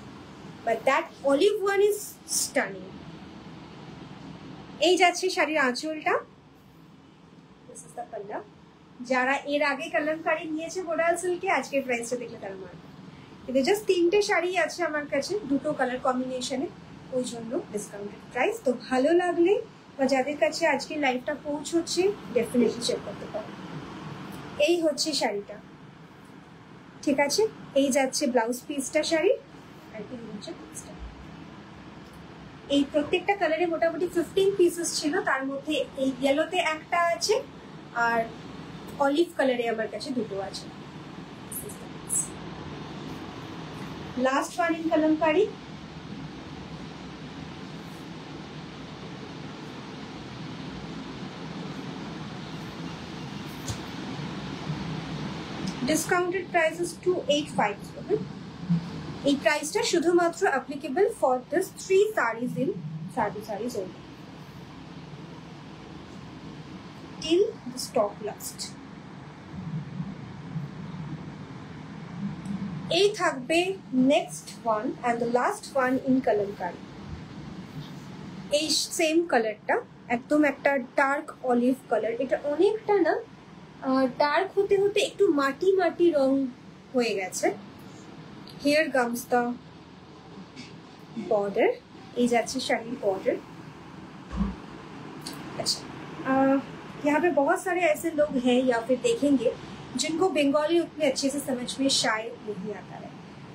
but that olive one is stunning. এই যাচ্ছে শাড়ির আঁচলটা, দিস ইজ দ্য পাল্লা। যারা এর আগে কলমকারি নিয়েছে মোডাল সিল্কে, আজকের প্রাইসটা দেখলে তারা মারবে। কিন্তু জাস্ট তিনটে শাড়ি আছে আমার কাছে, দুটো কালার কম্বিনেশনে, ওই জন্য ডিসকাউন্টেড প্রাইস। তো ভালো লাগলে বা যাদের কাছে আজকে লাইভটা পৌঁছচ্ছে, ডেফিনেটলি চেক করতে পারো। এই হচ্ছে শাড়িটা, ঠিক আছে? এই যাচ্ছে ব্লাউজ পিসটা শাড়ি, আর এই হচ্ছে পিসটা। এই প্রত্যেকটা কালারে মোটামুটি 15 পিসেস ছিল, তার মধ্যে এই ইয়েলোতে একটা আছে, আর অলিভ কালারে আমার কাছে দুটো আছে। Last one in kalamkari. Discounted price is 2850। এই প্রাইসটা শুধুমাত্র applicable for this 3 sarees in Sadhu Sarees only till the stock last। এই থাকবে next one and the last one in Kalamkari. এই সেম কালারটা একদম একটা ডার্ক অলিভ কালার, এটা অনেকটা না ডার্ক হতে হতে একটু মাটি মাটি রং হয়ে গেছে। Here comes the border, ये जाच्छे शाड़ी border। अच्छा, यहाँ पे बहुत सारे ऐसे लोग हैं या फिर देखेंगे जिनको बंगाली उतने अच्छे से समझ में शायद नहीं आता है।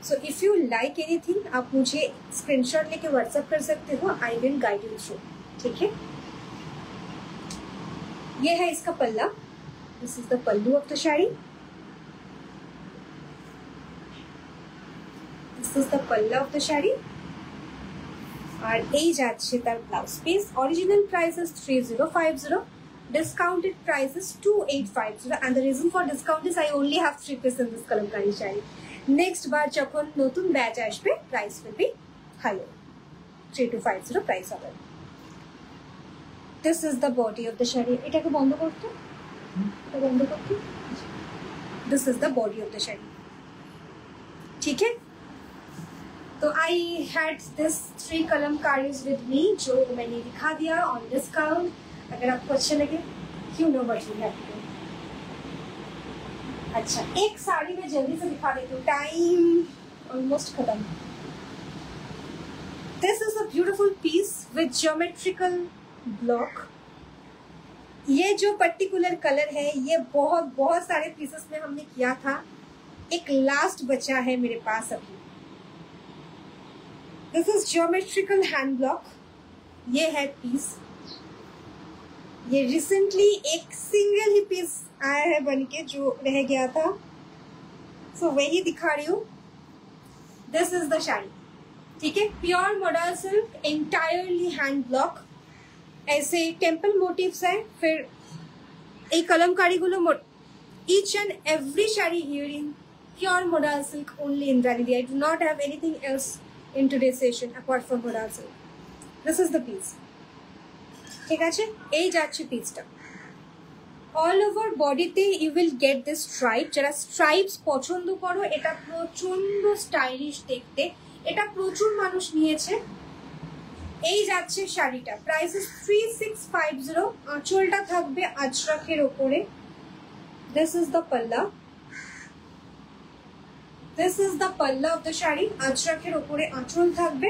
So if you like anything, आप मुझे स्क्रीनशॉट लेके व्हाट्सएप कर सकते हो, I will guide you through। ठीक है, ये है इसका पल्ला। This is the pallu of the shari। This is the palla of the shari। और এই যাচ্ছে তার blouse piece. Original price is 3050, discounted price is 2850, and the reason for discount is I only have 3 pieces in this kalamkari shari। Next বার যখন নতুন batch আসবে price will be higher, 3250 price হবে। This is the body of the shari। এটাকে বন্ধ করতে, এটা বন্ধ করতে। This is the body of the shari। ठीक है, तो I had this 3 कलमकारीज with me जो मैंने दिखा दिया on discount। अगर आपको अच्छे लगे you know what you have to do। अच्छा, एक साड़ी में जल्दी से दिखा देती हूँ, टाइम ऑलमोस्ट खत्म। This is a beautiful piece with geometrical block। ये जो पर्टिकुलर कलर है ये बहुत सारे पीसेस में हमने किया था, एक लास्ट बचा है मेरे पास अभी। This is geometrical hand block। ये है पीस, ये रिसेंटली एक सिंगल ही पीस आया है बनके जो रह गया था, सो वही दिखा रही हूँ। This is the shari। ठीक है, pure modal silk, entirely hand block. ऐसे टेम्पल मोटिव्स है, फिर एक कलमकारी गुलो each and every shari here in pure modal silk only in Indranidhi। I do not have anything else in today's session apart from modal silk। This is the piece। ঠিক আছে, এই যাচ্ছে পিসটা। All over বডিতে you will get this stripe. যারা stripes পছন্দ করো, এটা প্রচন্ড স্টাইলিশ দেখতে, এটা প্রচুর মানুষ নিয়েছে। এই যাচ্ছে শাড়িটা, প্রাইস ইজ 3650। আঁচলটা থাকবে আজরাকের ওপরে। দিস ইজ দ্য পাল্লা। This is the palla of the shari। আজরাকের ওপরে আঁচল থাকবে।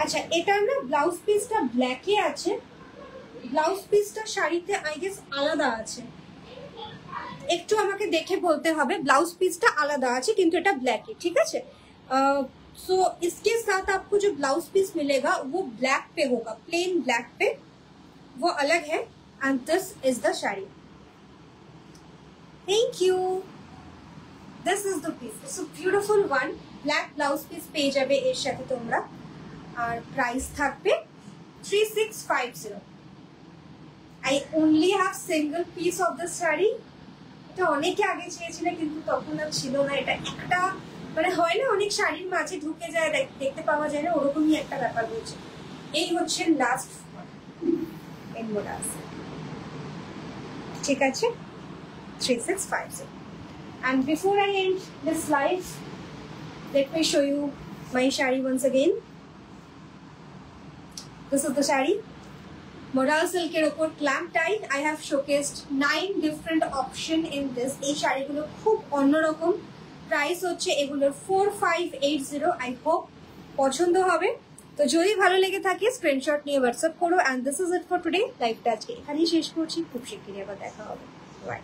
আচ্ছা, এটার না ব্লাউজ পিসটা ব্ল্যাকে আছে, ব্লাউজ পিসটা শাড়িতে আই গেস আলাদা আছে, একটু আমাকে দেখে বলতে হবে। ব্লাউজ পিসটা আলাদা আছে কিন্তু এটা ব্ল্যাকে, ঠিক আছে। सो इसके साथ आपको जो ब्लाउज पीस मिलेगा वो ब्लैक पे होगा, प्लेन ब्लैक पे, वो अलग है। And this is the sari. Thank you। This is the piece। It's a beautiful one। Black blouse piece পেয়ে যাবে এর সাথে তোমরা, আর প্রাইস থাকবে 3650। I only have single piece of this sari. এটা অনেকে আগে চেয়েছিল কিন্তু তখন আর ছিল না। এটা একটা মানে হয় না অনেক শাড়ির মাঝে ঢুকে যায়, দেখতে পাওয়া যায় না, ওরকমই একটা ব্যাপার হচ্ছে। এই হচ্ছে লাস্ট এন মোডাল। ঠিক আছে, 3650। And before I end this live, let me show you my shari once again। This is the shari। Modal silk er opor clamp tight। I have showcased 9 different option in this। এই শাড়িগুলো খুব অন্যরকম। Price হচ্ছে এগুলোর 4580। I hope পছন্দ হবে। তো যদি ভালো লেগে থাকে স্ক্রিনশট নিয়ে হোয়াটসঅ্যাপ করো। And this is it for today। লাইভটা আজকে এখানেই শেষ করছি, খুব শিগগিরই আবার দেখা হবে। বাই।